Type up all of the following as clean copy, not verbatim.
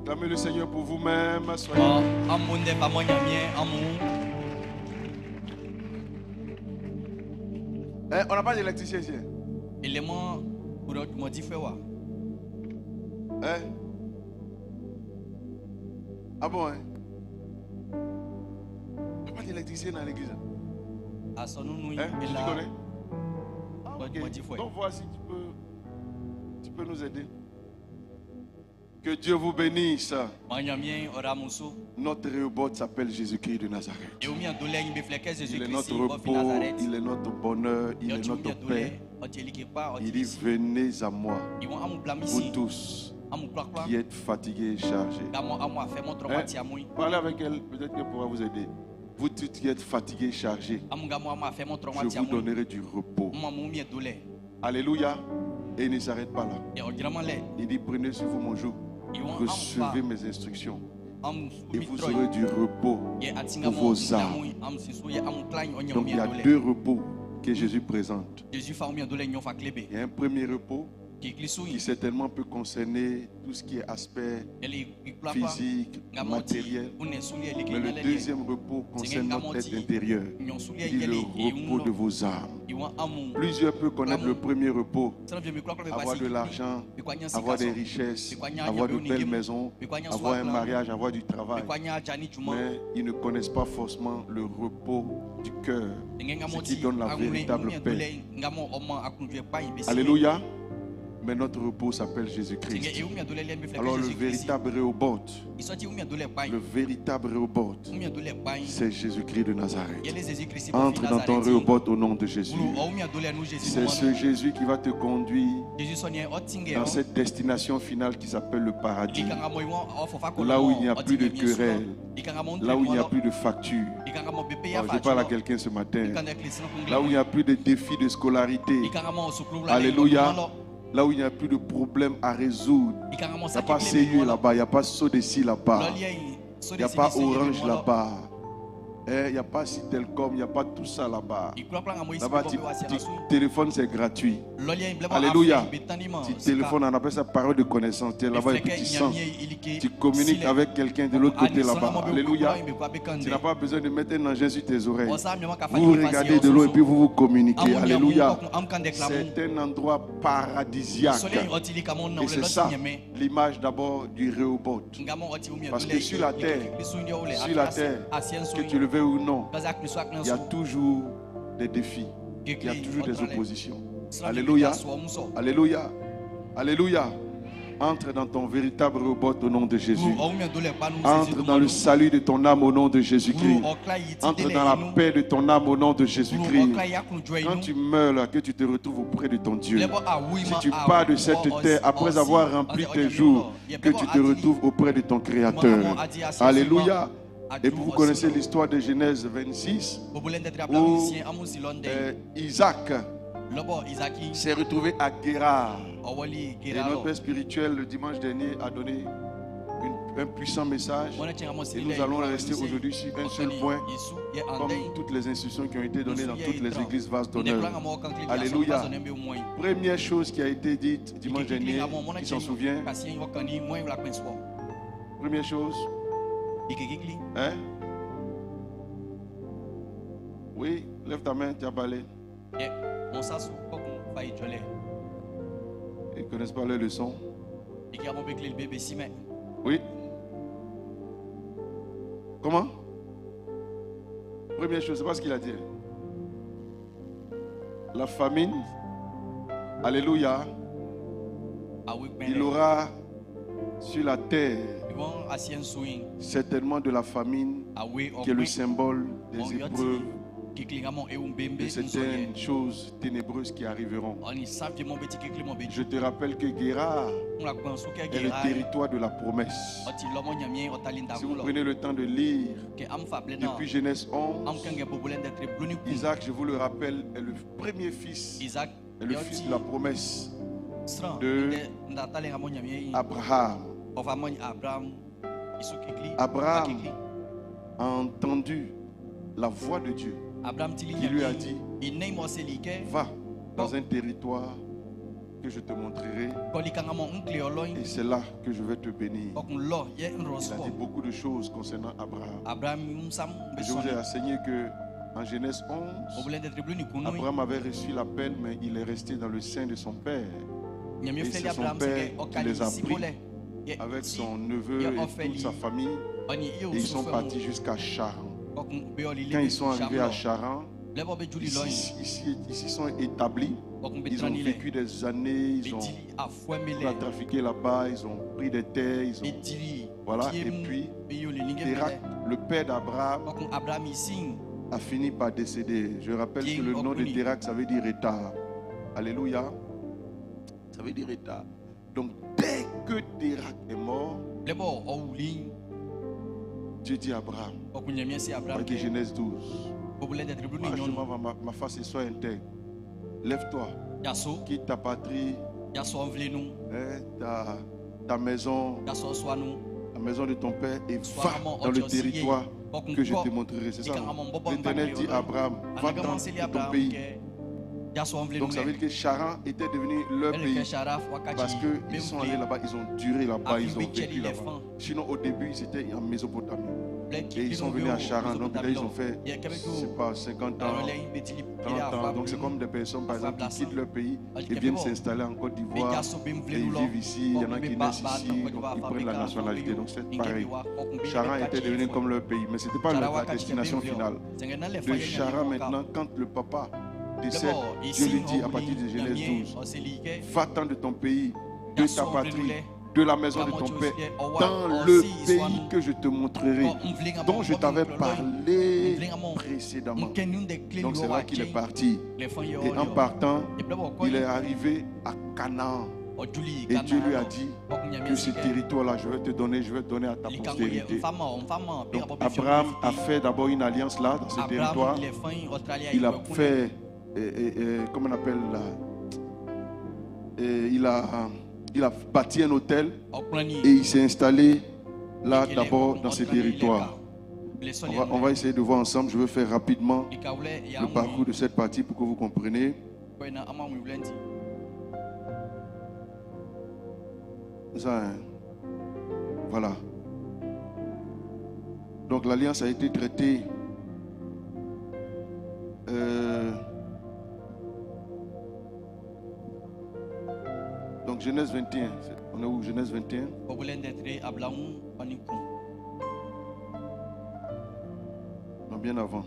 Acclamez le Seigneur pour vous-même. Soyez... on n'a pas d'électricien ici. Ah bon, hein? Il n'y a pas d'électricien dans l'église. Tu connais? Ah, okay. Donc voici, tu peux nous aider. Que Dieu vous bénisse. Notre Rehoboth s'appelle Jésus-Christ de Nazareth. Il est notre repos, il est notre bonheur, il est notre paix. Il dit venez à moi, vous tous qui êtes fatigués et chargés. Parlez avec elle, peut-être qu'elle pourra vous aider. Vous tous qui êtes fatigués et chargés, je vous donnerai du repos. Alléluia. Et il ne s'arrête pas là. Il dit prenez sur vous mon joug, recevez mes instructions et vous aurez du repos pour vos âmes. Donc il y a deux repos que Jésus présente. Il y a un premier repos qui certainement peut concerner tout ce qui est aspect physique, matériel. Mais le deuxième repos concerne notre être intérieur. Il dit le repos de vos âmes. Plusieurs peuvent connaître le premier repos, avoir de l'argent, avoir des richesses, avoir de belles maisons, avoir un mariage, avoir du travail. Mais ils ne connaissent pas forcément le repos du cœur, ce qui donne la véritable paix. Alléluia. Mais notre repos s'appelle Jésus-Christ. Alors le véritable Rehoboth, c'est Jésus-Christ de Nazareth. Entre dans ton Rehoboth au nom de Jésus. C'est ce Jésus qui va te conduire dans cette destination finale qui s'appelle le paradis. Là où il n'y a plus de querelle, là où il n'y a plus de facture. Je parle à quelqu'un ce matin. Là où il n'y a plus de défis de scolarité. Alléluia. Là où il n'y a plus de problèmes à résoudre. Il n'y a pas CU là-bas, il n'y a pas Sodeci là-bas. Il n'y a pas Orange là-bas. Il n'y a pas Citelcom, il n'y a pas tout ça là-bas. Là-bas, tu téléphones, c'est gratuit. Alléluia. Tu téléphones, on appelle ça parole de connaissance. Tu es là-bas et puis tu sens. Tu communiques avec quelqu'un de l'autre côté là-bas. Alléluia. Tu n'as pas besoin de mettre un engin sur tes oreilles. Vous regardez de l'eau et puis vous vous communiquez. Alléluia. C'est un endroit paradisiaque. Et c'est ça l'image d'abord du Rehoboth. Parce que sur la terre, que tu le veux ou non, il y a toujours des défis, il y a toujours des oppositions. Alléluia, alléluia, alléluia. Entre dans ton véritable Rehoboth au nom de Jésus. Entre dans le salut de ton âme au nom de Jésus-Christ. Entre dans la paix de ton âme au nom de Jésus-Christ. Quand tu meurs là, que tu te retrouves auprès de ton Dieu. Si tu pars de cette terre après avoir rempli tes jours, que tu te retrouves auprès de ton Créateur. Alléluia. Et vous connaissez l'histoire de Genèse 26 où Isaac s'est retrouvé à Guérar. Et notre père spirituel le dimanche dernier a donné un puissant message. Et nous allons rester aujourd'hui sur un seul point, comme toutes les instructions qui ont été données dans toutes les églises vastes d'honneur. Alléluia. Première chose qui a été dite dimanche dernier, qui s'en souvient? Première chose. Hein? Oui, lève ta main, tu as balé. Ils ne connaissent pas les leçons. Oui. Comment? Première chose, c'est pas ce qu'il a dit. La famine, alléluia, il aura sur la terre certainement de la famine qui est le symbole des épreuves, de certaines choses ténébreuses qui arriveront. Je te rappelle que Guérar est le territoire de la promesse. Si vous prenez le temps de lire depuis Genèse 11, Isaac, je vous le rappelle, est le premier fils, est le fils de la promesse de Abraham. Abraham a entendu la voix de Dieu qui lui a dit: va dans un territoire que je te montrerai. Et c'est là que je vais te bénir. Il a dit beaucoup de choses concernant Abraham. Et je vous ai enseigné que en Genèse 11, Abraham avait reçu l'appel, mais il est resté dans le sein de son père. Et c'est son père qui les a pris avec son neveu et toute sa famille. Et ils sont partis jusqu'à Charan. Quand ils sont arrivés à Charan, ils s'y sont établis. Ils ont vécu des années, ils ont trafiqué là-bas, ils ont pris des terres, ils ont... Voilà. Et puis, Térak, le père d'Abraham, a fini par décéder. Je rappelle que le nom de Térak, ça veut dire retard. Alléluia. Ça veut dire retard. Donc, dès que Térak est mort, Dieu dit à Abraham, avec Genèse 12, ma face et sois intègre. Lève-toi, quitte ta patrie, ta maison, la maison de ton père, et va dans le territoire que je te montrerai. C'est ça. L'Éternel dit à Abraham, va dans ton pays. Donc ça veut dire que Charan était devenu leur pays parce qu'ils sont allés là-bas, ils ont duré là-bas, ils ont vécu là-bas. Sinon au début ils étaient en Mésopotamie. Et ils sont venus à Charan, donc là ils ont fait, je ne sais pas, 50 ans, 30 ans. Donc c'est comme des personnes par exemple qui quittent leur pays et viennent s'installer en Côte d'Ivoire et ils vivent ici, il y en a qui naissent ici, donc ils prennent la nationalité. Donc c'est pareil. Charan était devenu comme leur pays, mais ce n'était pas la destination finale. De Charan maintenant, quand le papa décède, Dieu lui dit à partir de Genèse 12, va-t'en de ton pays, de ta patrie, de la maison de ton père, dans le pays que je te montrerai, dont je t'avais parlé précédemment. Donc c'est là qu'il est parti. Et en partant, il est arrivé à Canaan. Et Dieu lui a dit que ce territoire-là, je vais te donner, je vais donner à ta postérité. Donc Abraham a fait d'abord une alliance là, dans ce territoire. Il a fait, comment on appelle là, il a bâti un hôtel et il s'est installé là d'abord dans ce territoire. On va essayer de voir ensemble. Je vais faire rapidement le parcours de cette partie pour que vous compreniez. Ça, hein? Voilà. Donc l'alliance a été traitée donc Genèse 21. On est où? Genèse 21. Non, bien avant.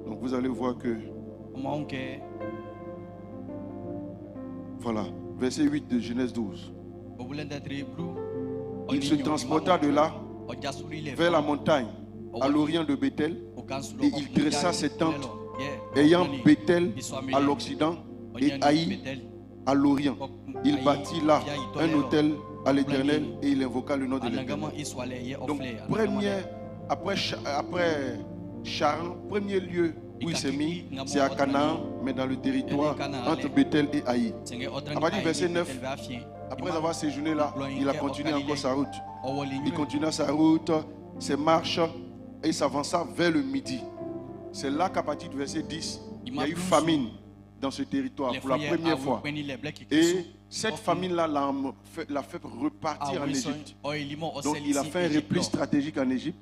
Donc vous allez voir que voilà, verset 8 de Genèse 12. Il se transporta de là vers la montagne à l'orient de Bethel et il dressa ses tentes ayant Bethel à l'occident et Haï à l'orient. Il bâtit là un hôtel à l'Éternel et il invoqua le nom de l'Éternel. Donc après Charan, premier lieu où il s'est mis, c'est à Canaan, mais dans le territoire entre Bethel et Haï. À partir du verset 9, après avoir séjourné là, il a continué encore sa route. Il continua sa route, ses marches, et il s'avança vers le midi. C'est là qu'à partir du verset 10, il y a eu famine dans ce territoire pour la première fois. Et cette famine-là l'a fait repartir en Égypte. Donc il a fait un repli stratégique en Égypte.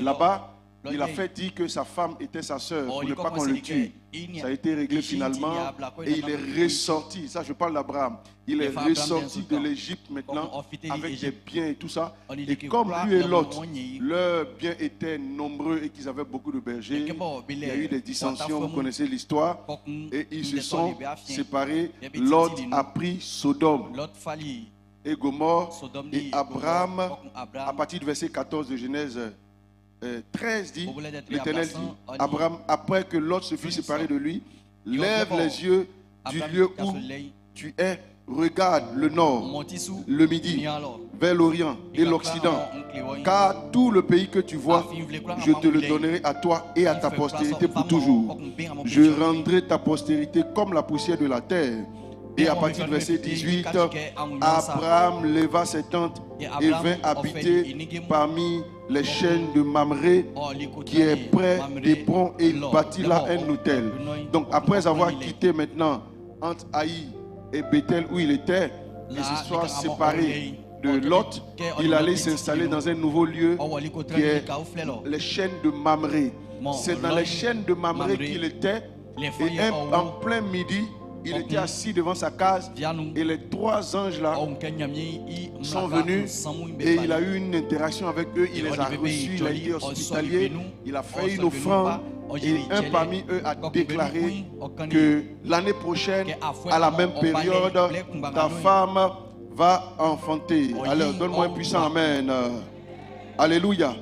Là-bas, il a fait dire que sa femme était sa sœur pour ne pas qu'on le tue. Ça a été réglé finalement et il est ressorti. Ça, je parle d'Abraham. Il est ressorti de l'Égypte maintenant avec des biens et tout ça. Et comme lui et Lot, leurs biens étaient nombreux et qu'ils avaient beaucoup de bergers, il y a eu des dissensions, vous connaissez l'histoire. Et ils se sont séparés. Lot a pris Sodome et Gomorrhe. Et Abraham, à partir du verset 14 de Genèse 13 dit, l'Éternel dit, Abraham, après que Lot se fut séparé de lui, lève les yeux du lieu où tu es, regarde le nord, le midi, vers l'orient et l'occident, car tout le pays que tu vois, je te le donnerai à toi et à ta postérité pour toujours. Je rendrai ta postérité comme la poussière de la terre Et à partir du verset 18, Abraham leva ses tentes et vint habiter parmi les chaînes de Mamré, qui est près d'Hébron, et il bâtit là un hôtel. Donc après avoir quitté maintenant entre Haï et Bethel où il était, et se soit séparé de Lot, il allait s'installer dans un nouveau lieu qui est les chaînes de Mamré. C'est dans les chaînes de Mamré qu'il était, et en plein midi, il était assis devant sa case et les 3 anges là sont venus et il a eu une interaction avec eux, il les a reçus, il a été hospitalier, il a fait une offrande et un parmi eux a déclaré que l'année prochaine, à la même période, ta femme va enfanter. Alors donne-moi un puissant amen. Alléluia.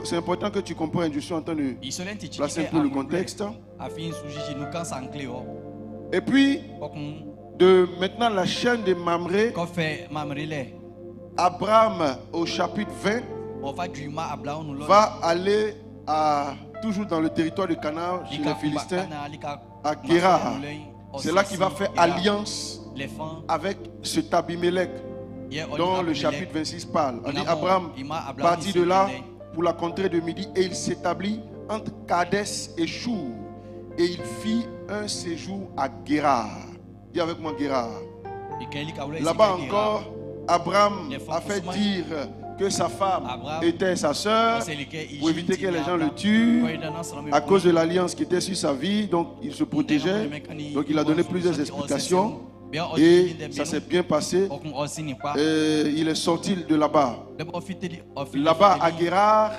C'est important que tu comprennes, je suis en train de placer un peu le contexte. Et puis, de maintenant la chaîne de Mamré, Abraham au chapitre 20 va aller toujours dans le territoire de Canaan, chez les Philistins, à Guérar. C'est là qu'il va faire alliance avec cet Abimelech, dont le chapitre 26 parle. On dit Abraham partit de là pour la contrée de Midi et il s'établit entre Kadès et Chour. Et il fit un séjour à Guérar. Dis avec moi Guérar. Là-bas encore, Abraham a fait dire que sa femme était sa sœur pour éviter que les gens le tuent à cause de l'alliance qui était sur sa vie. Donc il se protégeait. Donc il a donné plusieurs explications. Et ça s'est bien passé. Et il est sorti de là-bas. Là-bas à Guérar,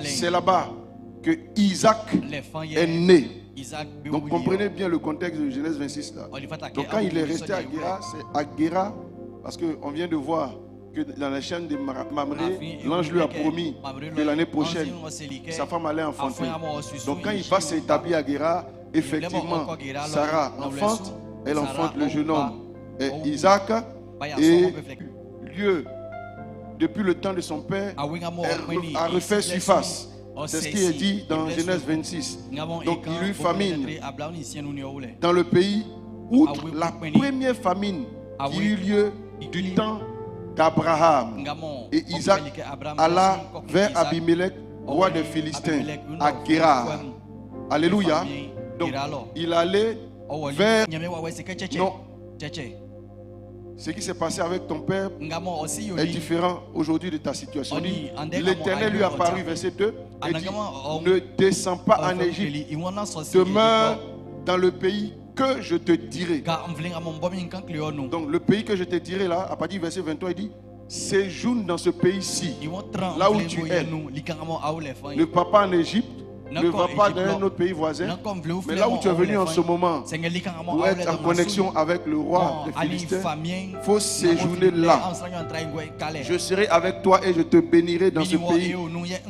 c'est là-bas que Isaac est né. Donc comprenez bien le contexte de Genèse 26 là. Donc quand il est resté à Guérar, c'est à Guérar parce qu'on vient de voir que dans la chaîne de Mamré, l'ange lui a promis que l'année prochaine sa femme allait enfanter. Donc quand il va s'établir à Guérar, effectivement Sarah enfante, elle enfante le jeune homme Isaac, et Dieu depuis le temps de son père a refait surface. C'est ce qui est dit dans Genèse 26. Donc il y eut famine dans le pays, outre la première famine qui eut lieu du temps d'Abraham. Et Isaac alla vers Abimelech, roi des Philistins, à Guérar. Alléluia. Donc il allait vers... Non. Ce qui s'est passé avec ton père est différent aujourd'hui de ta situation. L'Éternel lui a apparu, verset 2, et dit, ne descends pas en Égypte, demeure dans le pays que je te dirai. Donc le pays que je te dirai là, à partir du verset 23, il dit, séjourne dans ce pays-ci, là où tu es. Ne va pas en Égypte, ne va pas dans un autre pays voisin, mais là où tu es venu en ce moment, pour être en connexion avec le roi des Philistins, il faut séjourner là. Je serai avec toi et je te bénirai dans ce pays,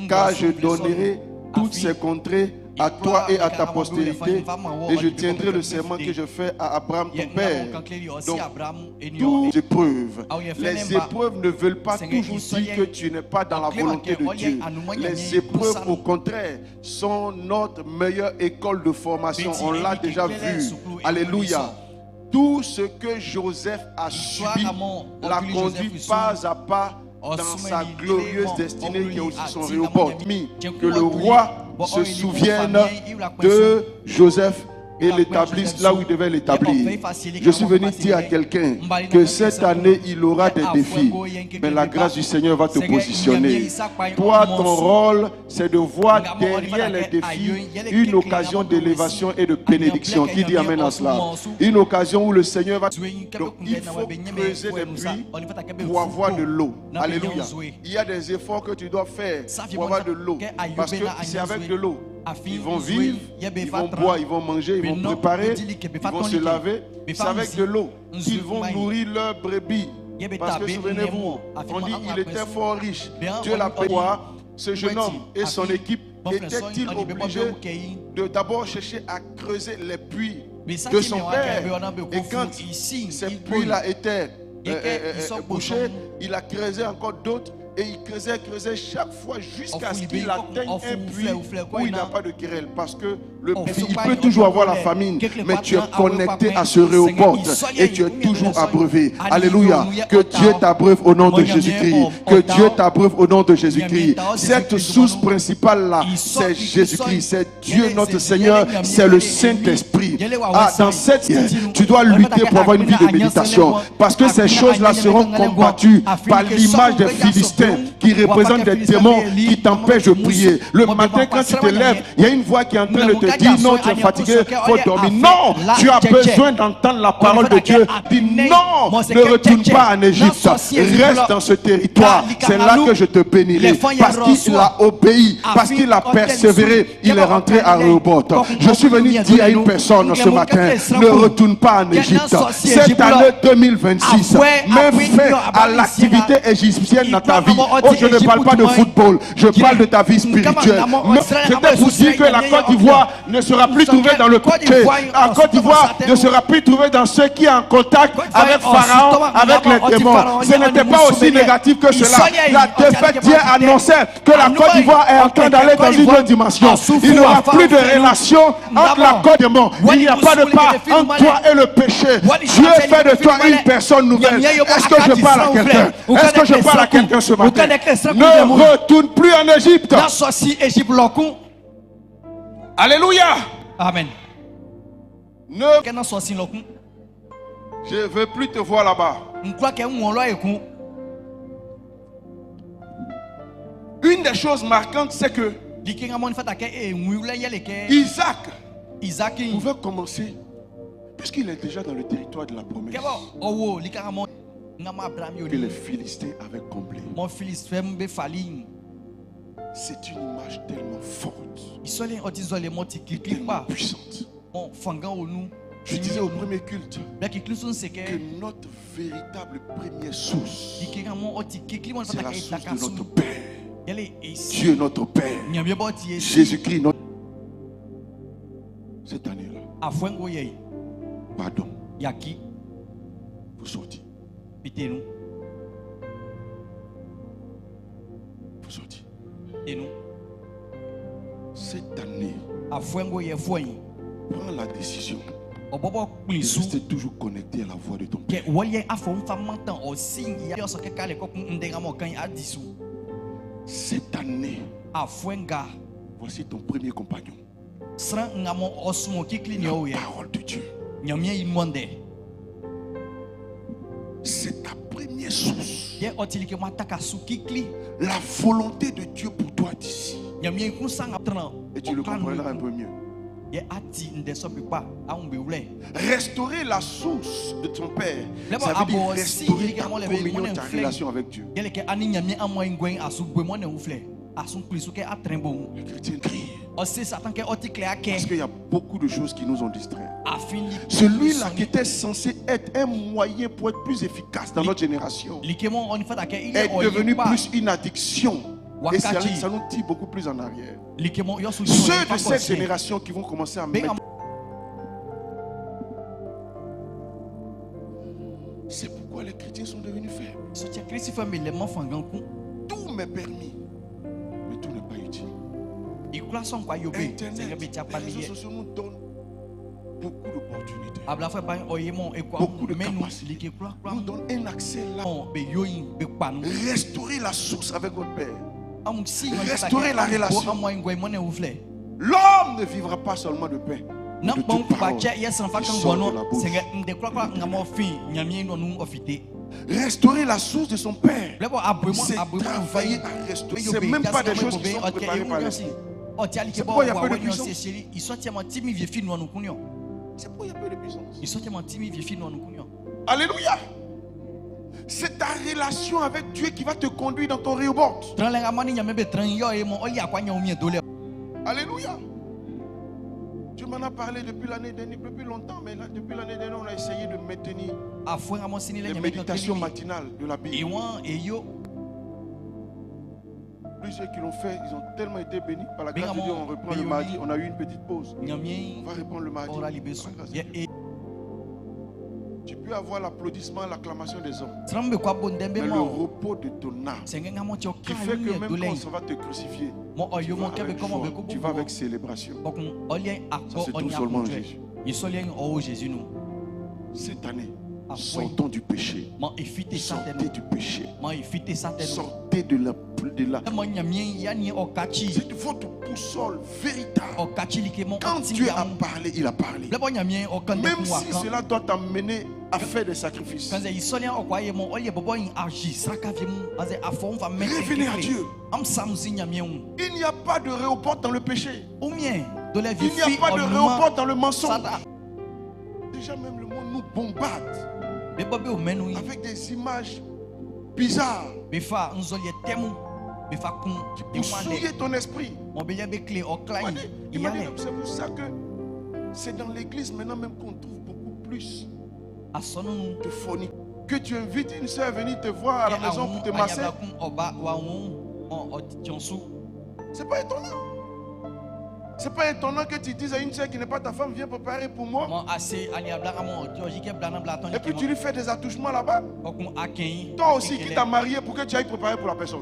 car je donnerai toutes ces contrées à toi et à ta postérité, et je tiendrai le serment que je fais à Abraham ton père. Donc, toutes épreuves, les épreuves ne veulent pas toujours dire que tu n'es pas dans la volonté de Dieu. Les épreuves, au contraire, sont notre meilleure école de formation. On l'a déjà vu. Alléluia. Tout ce que Joseph a subi l'a conduit pas à pas dans sa glorieuse destinée qui est aussi son Réhoboth. Que le roi se souvienne de Joseph et l'établisse là où il devait l'établir. Je suis venu dire à quelqu'un que cette année il aura des défis, mais la grâce du Seigneur va te positionner. Toi, ton rôle, c'est de voir derrière les défis une occasion d'élévation et de bénédiction. Qui dit amen à cela? Une occasion où le Seigneur va... Donc il faut creuser des puits pour avoir de l'eau. Alléluia. Il y a des efforts que tu dois faire pour avoir de l'eau, parce que c'est avec de l'eau ils vont vivre, ils vont boire, ils vont manger, ils vont préparer, ils vont se laver. C'est avec de l'eau qu'ils vont nourrir leurs brebis. Parce que souvenez-vous, on dit qu'il était fort riche. Dieu l'a payé. Ce jeune homme et son équipe étaient-ils obligés de d'abord chercher à creuser les puits de son père? Et quand ces puits-là étaient bouchés, il a creusé encore d'autres. Et il creusait chaque fois jusqu'à ce qu'il atteigne un puits où il n'a pas de querelle. Parce que Il peut toujours avoir la famine, mais tu es connecté à ce Rehoboth et tu es toujours abreuvé. Alléluia. Que Dieu t'abreuve au nom de Jésus-Christ. Que Dieu t'abreuve au nom de Jésus-Christ. Cette source principale-là, c'est Jésus-Christ. C'est Dieu notre Seigneur. C'est le Saint-Esprit. Dans cette, tu dois lutter pour avoir une vie de méditation. Parce que ces choses-là seront combattues par l'image des Philistins qui représentent des démons qui t'empêchent de prier. Le matin, quand tu te lèves, il y a une voix qui est en train de te dire non, tu es fatigué, il faut dormir. Non, tu as besoin d'entendre la parole de Dieu. Dis non, ne retourne pas en Égypte. Reste dans ce territoire. C'est là que je te bénirai. Parce qu'il a obéi, parce qu'il a persévéré, il est rentré à Rehoboth. Je suis venu dire à une personne ce matin, ne retourne pas en Égypte. Cette année 2026, mets fin à l'activité égyptienne dans ta vie. Oh, je ne parle pas de football, je parle de ta vie spirituelle. Je vais vous dire que la Côte d'Ivoire ne sera plus trouvée dans le péché. La Côte d'Ivoire ne sera plus trouvée dans ceux qui sont en contact avec Pharaon, avec les démons. Ce n'était pas aussi négatif que cela. La défaite Dieu annonçait que la Côte d'Ivoire est en train d'aller dans une autre dimension. Il n'y aura plus de relation entre la Côte des démons. Il n'y a pas de part entre toi et le péché. Dieu fait de toi une personne nouvelle. Est-ce que je parle à quelqu'un? Est-ce que je parle à quelqu'un ce matin? Ne retourne plus en Égypte. Alléluia. Amen. Je ne veux plus te voir là-bas. Une des choses marquantes, c'est que Isaac pouvait commencer, puisqu'il est déjà dans le territoire de la promesse, que les Philistins avaient comblé. C'est une image tellement forte, tellement puissante. Je disais au premier culte que notre véritable première source, c'est la source de notre Père. Dieu notre Père, Jésus-Christ notre... Cette année-là, pardon, vous sortez. Vous sortez. Cette année, prends la décision de rester toujours connecté à la voix de ton Père. Cette année, voici ton premier compagnon. La parole de Dieu. C'est ta première source. La volonté de Dieu pour toi d'ici. Et tu le comprendras un peu mieux. Restaurer la source de ton Père, ça veut dire restaurer ta communion, ta relation avec Dieu. Le chrétien crie parce qu'il y a beaucoup de choses qui nous ont distraits. Celui-là qui était censé être un moyen pour être plus efficace dans notre génération est devenu plus une addiction. Et ça nous tire beaucoup plus en arrière. Ceux de cette génération qui vont commencer à mettre... C'est pourquoi les chrétiens sont devenus faibles. Tout m'est permis, mais tout n'est pas utile. Internet, les réseaux sociaux nous donnent beaucoup d'opportunités, beaucoup de capacités, nous donnent un accès là. Restaurer la source avec votre Père. Restaurer la relation. L'homme ne vivra pas seulement de pain, mais de toute parole qui sort de la bouche. Restaurer la source de son Père, c'est travailler à restaurer. Ce n'est même pas des choses qui sont préparées par l'esprit. C'est pourquoi il y a peu de puissance. C'est pourquoi il y a peu de puissance. Alléluia. C'est ta relation avec Dieu qui va te conduire dans ton Rehoboth. Alléluia. Dieu m'en a parlé depuis l'année dernière, depuis longtemps, mais là, depuis l'année dernière, on a essayé de maintenir les méditations matinales de la Bible. Plusieurs qui l'ont fait, ils ont tellement été bénis. Par la grâce de Dieu, on reprend le mardi, on a eu une petite pause. On va reprendre le mardi. Tu peux avoir l'applaudissement, l'acclamation des hommes. Mais le repos de ton âme qui fait que même quand on va te crucifier, tu vas avec célébration. Ça, c'est tout seulement Jésus. Cette année, sortons du péché. Sortez du péché. Sortez de la. C'est votre boussole véritable. Quand Dieu a parlé, il a parlé. Même si cela doit t'amener à faire des sacrifices. Revenez à Dieu. Il n'y a pas de réoport dans le péché. Il n'y a pas de réoport dans le mensonge. Déjà même le monde nous bombarde avec des images bizarres pour souiller ton esprit. C'est pour ça que c'est dans l'église maintenant même qu'on trouve beaucoup plus de folie. Que tu invites une soeur à venir te voir à la maison pour te masser. C'est pas étonnant. C'est pas étonnant que tu dises à une soeur qui n'est pas ta femme, viens préparer pour moi. Et puis tu lui fais des attouchements là-bas. Toi aussi qui t'as marié pour que tu ailles préparer pour la personne.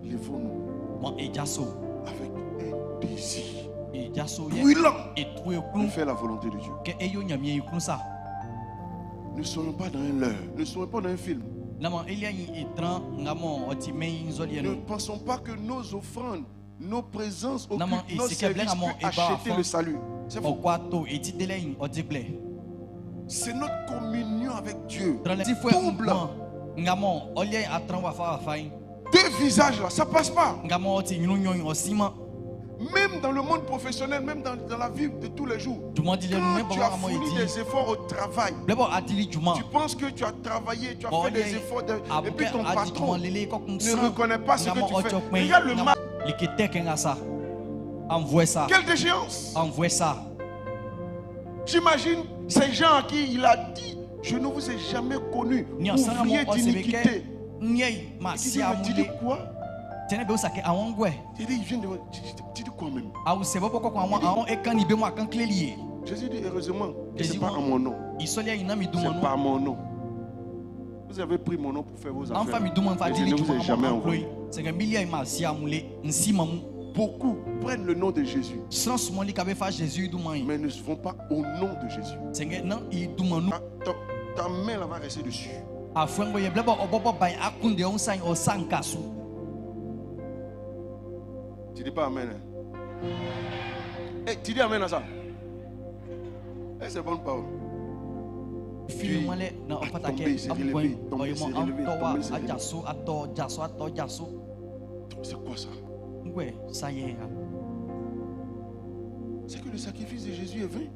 Lèvons-nous avec un désir brûlant de faire la volonté de Dieu. Ne soyons pas dans un leurre, ne soyons pas dans un film. Ne pensons pas que nos offrandes, nos présences occupent nos services pour acheter le salut. C'est faux. C'est notre communion avec Dieu. Double. Deux visages là, ça passe pas. Même dans le monde professionnel, même dans la vie de tous les jours. Quand tu as fourni des efforts au travail, tu penses que tu as travaillé, tu as fait des efforts, et puis ton patron ne reconnaît pas ce que tu fais. Regarde le mal. Quelle déchéance. J'imagine ces gens à qui il a dit, je ne vous ai jamais connu, ouvrier d'iniquité. Tu dis quoi? Tu dis quoi même? Jésus dit heureusement que ce n'est pas en mon nom. C'est pas mon nom. Vous avez pris mon nom pour faire vos affaires. Et je ne vous ai jamais envoyé. Beaucoup prennent le nom de Jésus, mais ne se font pas au nom de Jésus. Ta main là va rester dessus. Tu dis pas amen. Hey, tu dis amen à ça. Hey, c'est bonne parole. Puis, tomber, c'est relevé. Tomber, c'est relevé. Tomber, c'est relevé. C'est quoi ça? C'est que le sacrifice de Jésus est vain.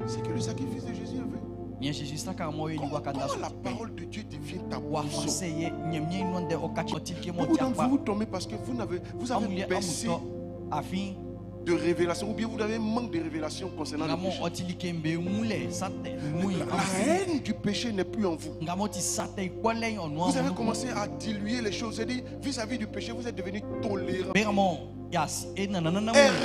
C'est que le sacrifice de Jésus est vain. Comment la parole de Dieu devient ta boussole? Beaucoup d'entre vous tombez parce que vous avez baissé de révélation, ou bien vous avez un manque de révélation concernant le péché. La haine du péché n'est plus en vous. Vous avez commencé à diluer les choses. C'est-à-dire, vis-à-vis du péché, vous êtes devenu tolérant. Et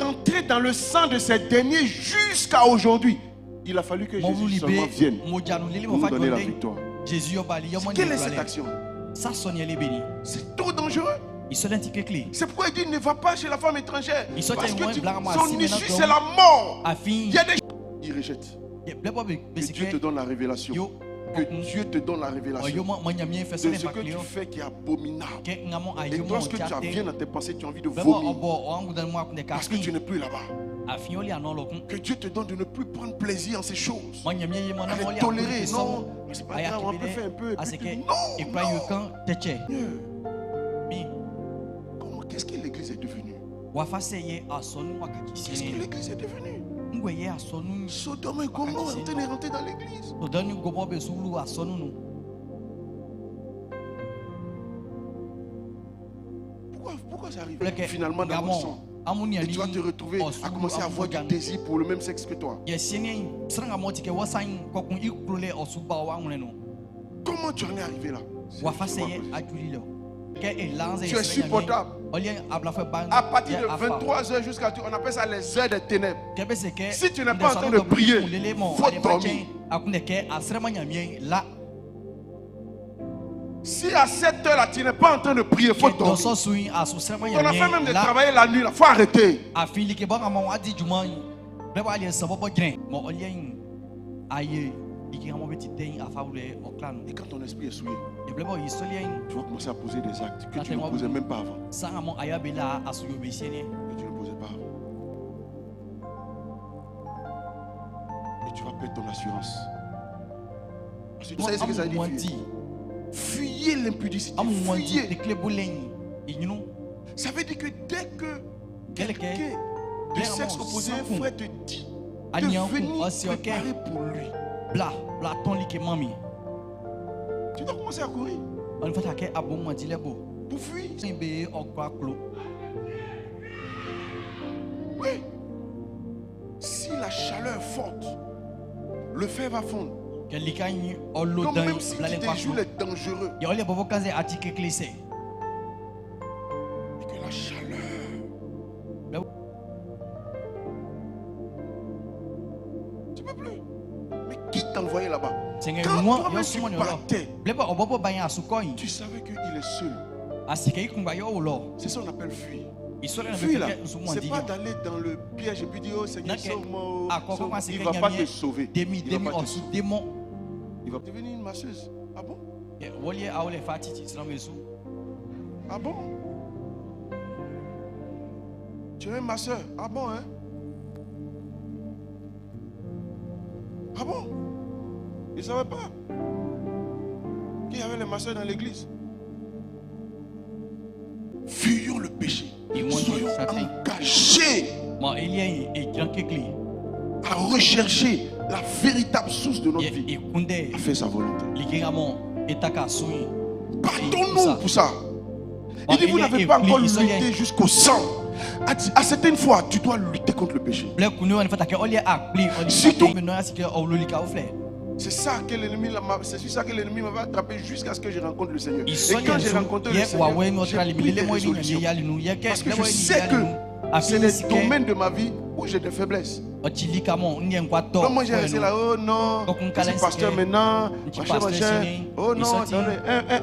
rentré dans le sang de ces derniers jusqu'à aujourd'hui. Il a fallu que Jésus seulement vienne pour nous donner la victoire. Quelle est cette action? C'est trop dangereux. C'est pourquoi il dit ne va pas chez la femme étrangère. Parce que son issue c'est la mort. Il y a des... Il rejette. Que Dieu te donne la révélation. Que Dieu te donne la révélation de ce que tu fais qui est abominable. Et lorsque tu viens dans tes pensées, tu as envie de vomir. Parce que tu n'es plus là-bas. Que Dieu te donne de ne plus prendre plaisir en ces choses. De tolérer. Non, c'est pas grave, on peut faire un peu. Non. Qu'est-ce que l'église est devenue? Qu'est-ce que l'église est devenue? Sodome et Gomorrhe sont en train de rentrer dans l'église. Pourquoi ça arrive finalement dans mon sang? Et tu vas te retrouver à commencer à avoir du désir pour le même sexe que toi. Comment tu en es arrivé là? Tu es supportable. À partir de 23h jusqu'à tout, on appelle ça les heures des ténèbres. Si tu n'es pas en train de prier, il faut dormir. Si à 7h là, tu n'es pas en train de prier, il faut dormir. On a fait même de travailler la nuit, il faut arrêter. Et quand ton esprit est souillé, tu vas commencer à poser des actes que tu ne posais même pas avant. Et tu ne posais pas avant. Et tu vas perdre ton assurance. Parce que tu sais ce que ça veut dire. Fuyez l'impudicité. Fuyez. Ça veut dire que dès que quelqu'un de sexe opposé frère te dit de venir préparer pour lui, tu dois commencer à courir pour fuir. Oui. Si la chaleur est forte, le fer va fondre. Donc même si tu déjoues les dangereux, et que la chaleur, tu ne peux plus. Mais qui t'a envoyé là-bas? Quand toi-même tu partais, tu savais qu'il est seul. C'est ça qu'on appelle fuir. Fuir là, c'est pas d'aller dans le piège et puis dire oh Seigneur sauve-moi. Il ne va pas te sauver. Il va devenir une masseuse. Ah bon? Ah bon? Tu es une masseur? Ah bon hein? Ah bon? Il ne savait pas qu'il y avait les masseurs dans l'église. Fuyons le péché. Soyons engagés à rechercher la véritable source de notre vie, à faire sa volonté. Battons-nous pour ça. Il dit vous n'avez pas encore lutté jusqu'au sang. À certaines fois, tu dois lutter contre le péché. Surtout, c'est ça que l'ennemi m'avait attrapé jusqu'à ce que je rencontre le Seigneur. Et quand j'ai rencontré le Seigneur, j'ai pris des résolutions. Parce que je sais que c'est les domaines de ma vie où j'ai des faiblesses. Donc moi j'ai resté là, oh non, c'est pasteur maintenant, machin. Oh non,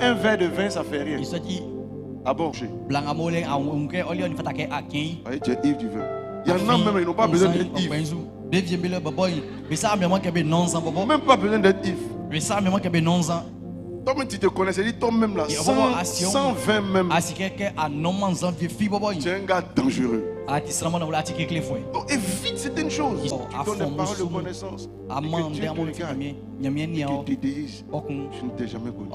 un verre de vin ça fait rien. Ah bon? Tu es ivre du vin. Il y en a même, ils n'ont pas besoin d'être ivres. Même pas besoin d'être ivre. Toi-même tu te connais, c'est dit toi-même là, 120 même. Tu es un gars dangereux. Donc évite certaines choses qui donnent des paroles de connaissance. Et que Dieu te regarde et que tu te dises, je ne t'ai jamais connu.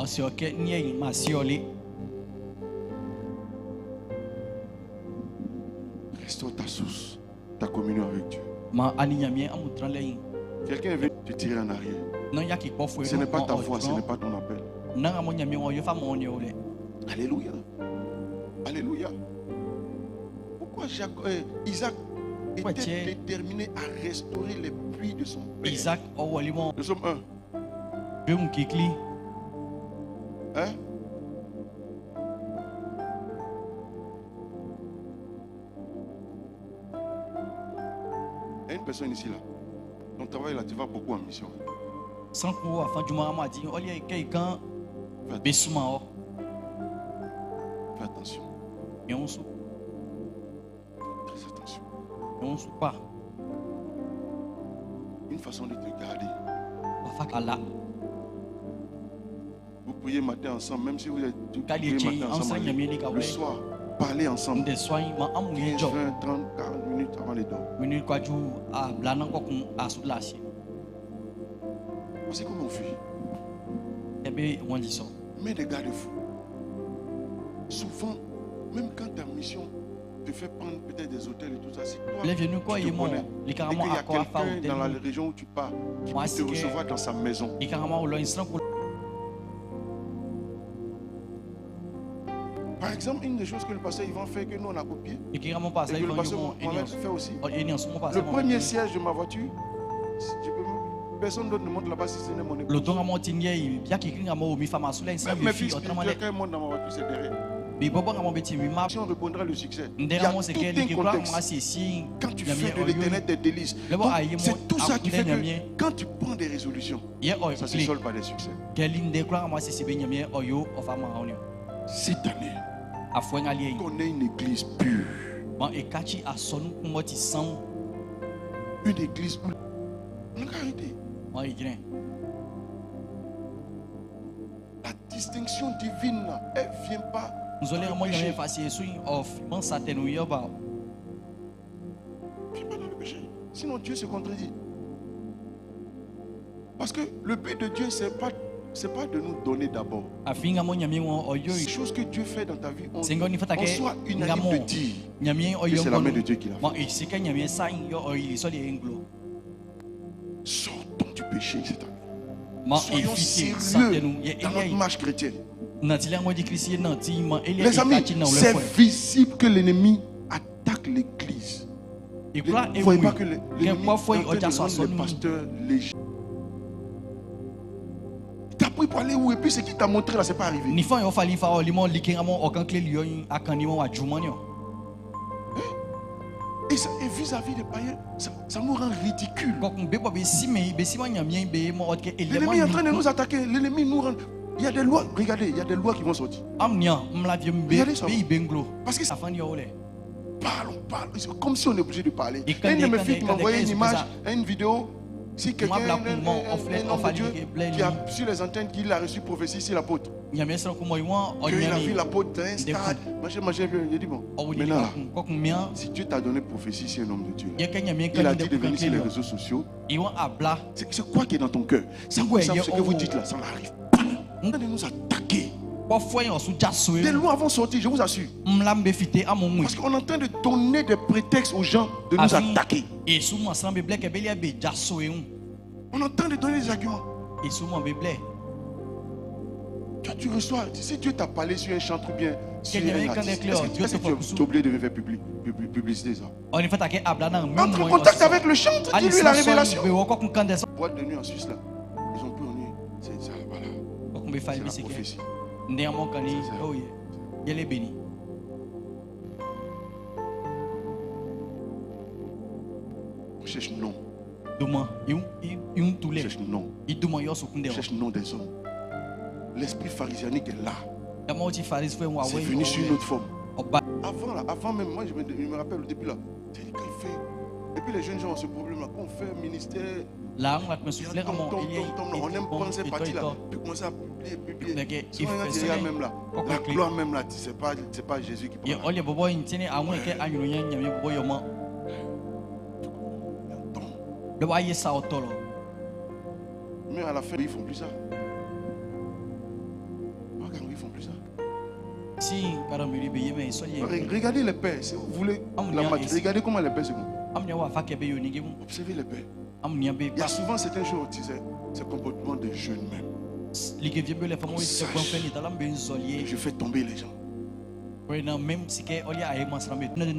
Restaure ta source, ta communion avec Dieu. Quelqu'un veut te tirer en arrière. Ce n'est pas ta foi, ce n'est pas ton appel. Alléluia. Alléluia. Pourquoi Isaac était déterminé à restaurer les puits de son père? Nous sommes un. Hein? Il y a une personne ici là. Ton travail là, tu vas beaucoup en mission. Fais attention. Très attention. Une façon de te garder. Vous priez matin ensemble, même si vous êtes matin ensemble, le soir, parlez ensemble. 15, 20, 30, 40 minutes avant les dormir. C'est comment on fuit. Mets des garde-fous. Souvent, même quand ta mission te fait prendre peut-être des hôtels et tout ça, si toi tu te connais et qu'il y a quelqu'un dans la région où tu pars qui peut te recevoir dans sa maison. Par exemple, une des choses que le pasteur Yvan fait, que nous on a copié, et que le pasteur Mohamed fait aussi. Le premier siège de ma voiture, personne d'autre ne monte là-bas si ce n'est mon épouse. Même mes filles, quelqu'un monte dans ma voiture, c'est derrière. Si on répondra le succès, il y a tout un contexte. Quand tu fais de l'éternel tes délices, c'est tout ça qui fait que quand tu prends des résolutions, ça se solde par des succès. Cette année, qu'on ait une église pure. Une église où la distinction divine, elle ne vient pas. Sinon Dieu se contredit. Parce que le but de Dieu, c'est pas de nous donner d'abord. Les choses que Dieu fait dans ta vie, on soit unanime de dire que c'est la main de Dieu qui l'a fait. Sortons du péché cette année. Soyons sérieux dans notre marche chrétienne. Les amis, c'est visible que l'ennemi attaque l'église. Vous ne voyez pas que l'ennemi est en train de rendre les pasteurs légers. Tu as pris pour aller où et puis ce qu'il t'a montré là, ce n'est pas arrivé. Et vis-à-vis des païens, ça nous rend ridicules. L'ennemi est en train de nous attaquer. L'ennemi nous rend... Il y a des lois, regardez, il y a des lois qui vont sortir. Regardez ça. Parce que parlons, c'est comme si on est obligé de parler. Un de mes filles m'a envoyé une image, une vidéo. Si quelqu'un, un homme de Dieu qui a sur les antennes qu'il a reçu prophétie, c'est l'apôtre. Qu'il a vu l'apôtre dans un stade. J'ai dit bon, maintenant là, si Dieu t'a donné prophétie, c'est un homme de Dieu. Il a dit de venir sur les réseaux sociaux. C'est quoi qui est dans ton cœur? Ce que vous dites là, ça n'arrive pas. On va nous attaquer. Des lois vont sortir, je vous assure. Parce qu'on est en train de donner des prétextes aux gens de nous attaquer. On est en train de donner des arguments. Toi, tu reçois, si Dieu t'a parlé sur un chant ou bien sur un artiste, est-ce que tu es obligé de faire publicité ça? Entre en contact avec le chanteur, dis-lui la révélation. Boîte de nuit en Suisse là, ils ont plus en nuit. C'est ça, voilà. C'est la prophétie. On cherche non. On cherche non. On cherche non des hommes. L'esprit pharisianique est là. C'est venu sur une autre forme. Avant même, moi je me rappelle au début là. Et puis les jeunes gens ont ce problème là. Quand on fait un ministère, on aime prendre ces parties là. Puis commencer à publier. Même là. La gloire même là, c'est pas Jésus qui prend. Mais à la fin, ils font plus ça. Ils font plus ça. Regardez les pères, si vous voulez la maturité, regardez comment les pères se font. Observez les pères. Il y a souvent certaines choses, c'est le comportement des jeunes même. Je fais tomber les gens.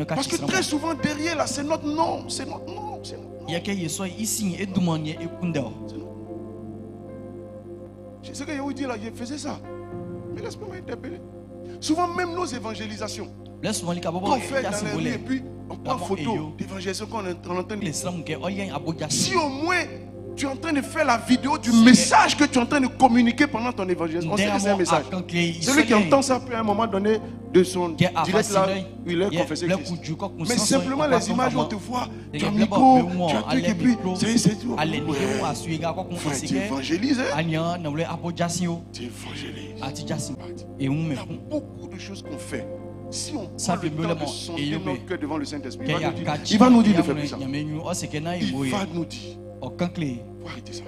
Parce que très souvent derrière là, c'est notre nom. C'est notre nom. C'est notre nom. Ce que je vous dis là, je faisais ça. Mais laisse-moi m'interpeller. Souvent même nos évangélisations. On fait dans les rues et puis on prend photo d'évangélisation qu'on est en train de... Si au moins tu es en train de faire la vidéo du message que tu es en train de communiquer pendant ton évangélisation, on sait que c'est un message. Celui qui entend ça peut à un moment donné de son direct là, il est confessé Christ. Mais simplement les images où on te voit, tu as un micro, tu as un truc et puis c'est tout. Tu évangélises. Tu évangélises. Il y a beaucoup de choses qu'on fait. Si on prend le temps de sonder notre cœur devant le Saint-Esprit, il va nous dire de faire plus ça. Il va nous dire. Il faut arrêter ça.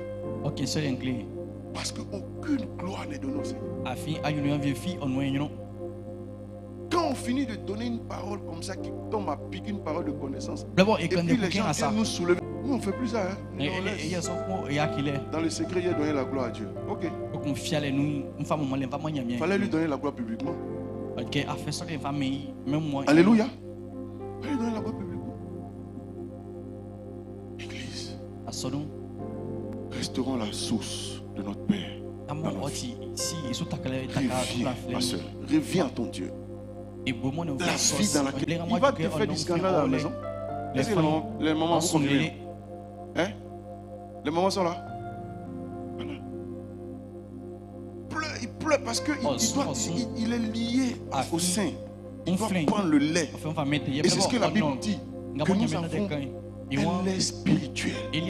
Parce qu'aucune gloire n'est donnée au Seigneur. Quand on finit de donner une parole comme ça qui tombe à piquer une parole de connaissance, et puis les gens viennent nous soulever, nous on ne fait plus ça. Dans le secret, il a donné la gloire à Dieu. Ok. Il fallait lui donner la gloire publiquement. Alléluia. Il fallait lui donner la gloire publiquement. Église, restaurons la source de notre Père. Reviens, ma soeur. Reviens à ton Dieu. la vie dans laquelle il va te faire du scandale à la maison. Est-ce que les mamans vont confirmer? Hein? Les mamans sont là. Voilà. Il pleure parce qu'il est lié au sein. Il doit prendre le lait. Et c'est ce que la Bible dit. Que nous avons un lait spirituel. Il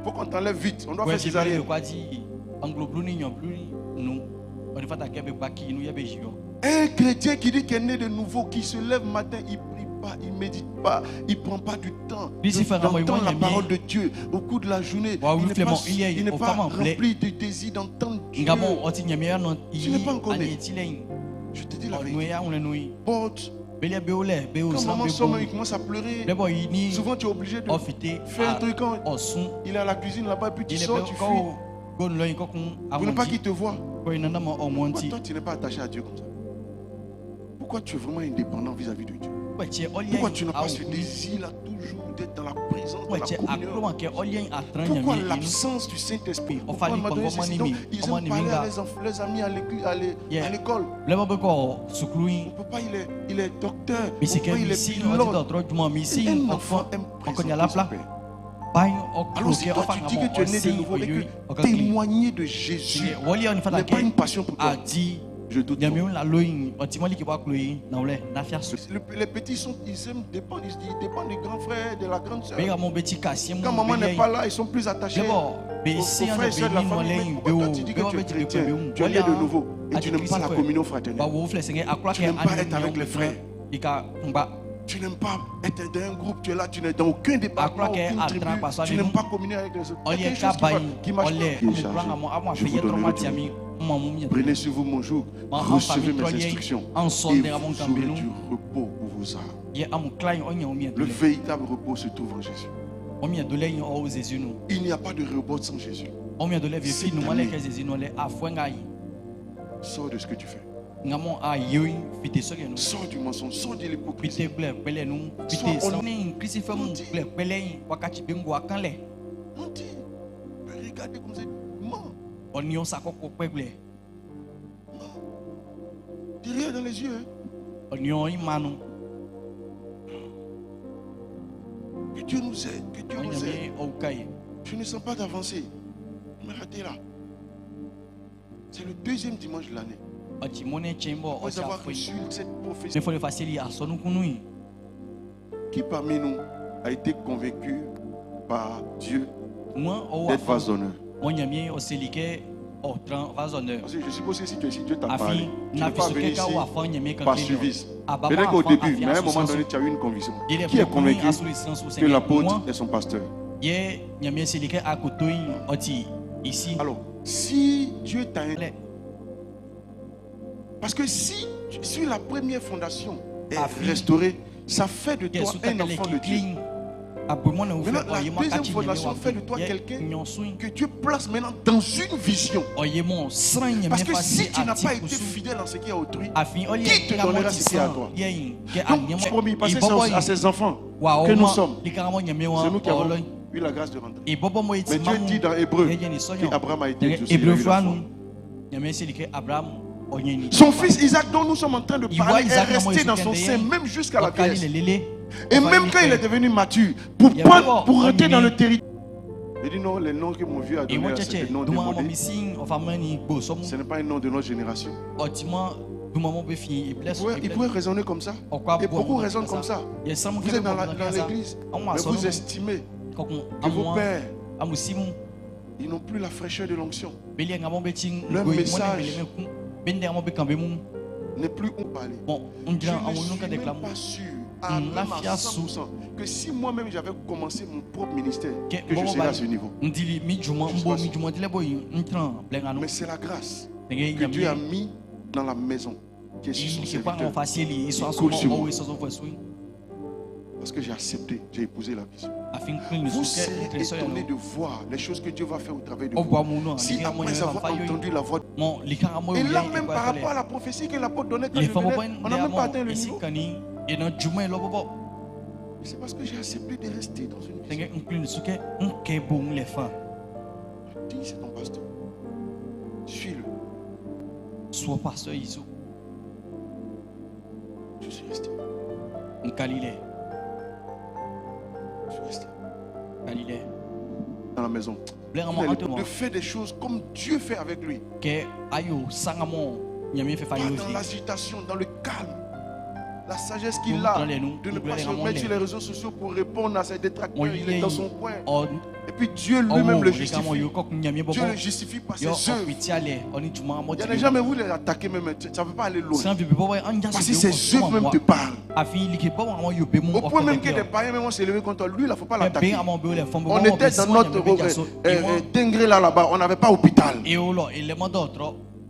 faut qu'on t'enlève vite. On doit faire césarienne. Un chrétien qui dit qu'il est né de nouveau, qui se lève matin, il ne prie pas, il ne médite pas, il ne prend pas du temps d'entendre la parole de Dieu au cours de la journée. Il n'est pas rempli de désir d'entendre Dieu. Tu n'es pas encore né. Je te dis la vérité. Quand maman sort, il commence à pleurer. Souvent tu es obligé de faire un truc. Quand il est à la cuisine là-bas, puis tu sors, tu fuis. Pour ne pas qu'il te voie. Pourquoi toi tu n'es pas attaché à Dieu comme ça? Pourquoi tu es vraiment indépendant vis-à-vis de Dieu? Pourquoi tu n'as pas ce désir-là toujours d'être dans la présence de la communion? Pourquoi l'absence du Saint-Esprit? Pourquoi ils aiment parler à leurs amis à l'école? Pourquoi il est docteur? Pourquoi il est pilote? Un enfant aime présenter son Père. Alors si toi tu dis que tu es né de nouveau et que témoigner de Jésus n'est pas une passion pour toi, je doute. Les petits ils aiment dépendre, ils dépendent des grands frères, de la grande soeur. Quand maman n'est pas là, ils sont plus attachés aux frères et soeurs de la famille. Pourquoi toi tu dis que tu es chrétien, tu es né de nouveau et tu n'aimes pas la communion fraternelle? Tu n'aimes pas être avec les frères. Tu n'aimes pas être dans un groupe, tu es là, tu n'es dans aucun département, aucune tribu, tu n'aimes pas communier avec les autres. Il y a quelque chose qui marche pas. Je vous donnerai du repos. Prenez sur vous mon joug, recevez mes instructions et vous aurez du repos pour vos âmes. Le véritable repos se trouve en Jésus. Il n'y a pas de repos sans Jésus. Sors de ce que tu fais. Sors du mensonge, sors de l'hypocrisie. Regardez comme ça. Dis rien dans les yeux. Que Dieu nous aide, que Dieu nous aide. Je ne sens pas d'avancer. Mais regardez là. C'est le deuxième dimanche de l'année. Après avoir reçu cette prophétie, qui parmi nous a été convaincu par Dieu d'être vase d'honneur? Je suppose que si tu es ici, Dieu t'a parlé. Tu n'es pas venu ici par suivi. Peut-être qu'au début, mais à un moment donné, tu as eu une conviction. Qui est convaincu que l'apôtre est son pasteur? Alors, si Dieu t'a... Parce que si la première fondation est restaurée, ça fait de toi un enfant de Dieu. Maintenant, la deuxième fondation fait de toi quelqu'un que Dieu place maintenant dans une vision. Parce que si tu n'as pas été fidèle en ce qui est autrui, qui te donnera ce qui est à toi? Donc, je promis, passer ça à ses enfants que nous sommes. C'est nous qui avons eu la grâce de rentrer. Mais Dieu dit dans Hébreu qu'Abraham a été exaucé. Son fils Isaac, dont nous sommes en train de parler, est resté dans son sein même jusqu'à la vieillesse. Et même quand il est devenu mature, pour rentrer dans le territoire. Il dit non, les noms que mon vieux a donnés, c'est des noms démodés. Ce n'est pas un nom de notre génération. Il pourrait raisonner comme ça. Et beaucoup raisonnent comme ça. Vous êtes dans l'église, mais vous estimez que vos pères, ils n'ont plus la fraîcheur de l'onction. Leur message n'est plus où parler. Je ne suis même pas sûr à 100% que si moi-même j'avais commencé mon propre ministère, que je serais à ce niveau. Mais c'est la grâce que Dieu a mis dans la maison qui est sur son serviteur. Il coule sur moi. Parce que j'ai accepté, j'ai épousé la vision. Vous serez étonné de voir les choses que Dieu va faire au travers de vous. Si après avoir entendu la voix et là même par rapport à la prophétie que l'apôtre donnait quand je venais, on n'a même pas atteint le niveau. C'est parce que j'ai accepté de rester dans une vision. Dis, c'est ton pasteur. Suis-le. Je suis resté. Je suis resté. Dans la maison. De faire des choses comme Dieu fait avec lui. Pas dans l'agitation, dans le calme. La sagesse qu'il a de ne pas se mettre sur les réseaux sociaux pour répondre à ses détracteurs. Il est dans son coin. Et puis Dieu lui-même le justifie. Dieu le justifie par ses œuvres. Il y a des gens, mais vous les attaquez même, ça ne veut pas aller loin. Parce que ses œuvres même te parlent. Au point même que des païens vont s'élever contre lui, il ne faut pas l'attaquer. On était dans notre dingré là-bas, on n'avait pas d'hôpital.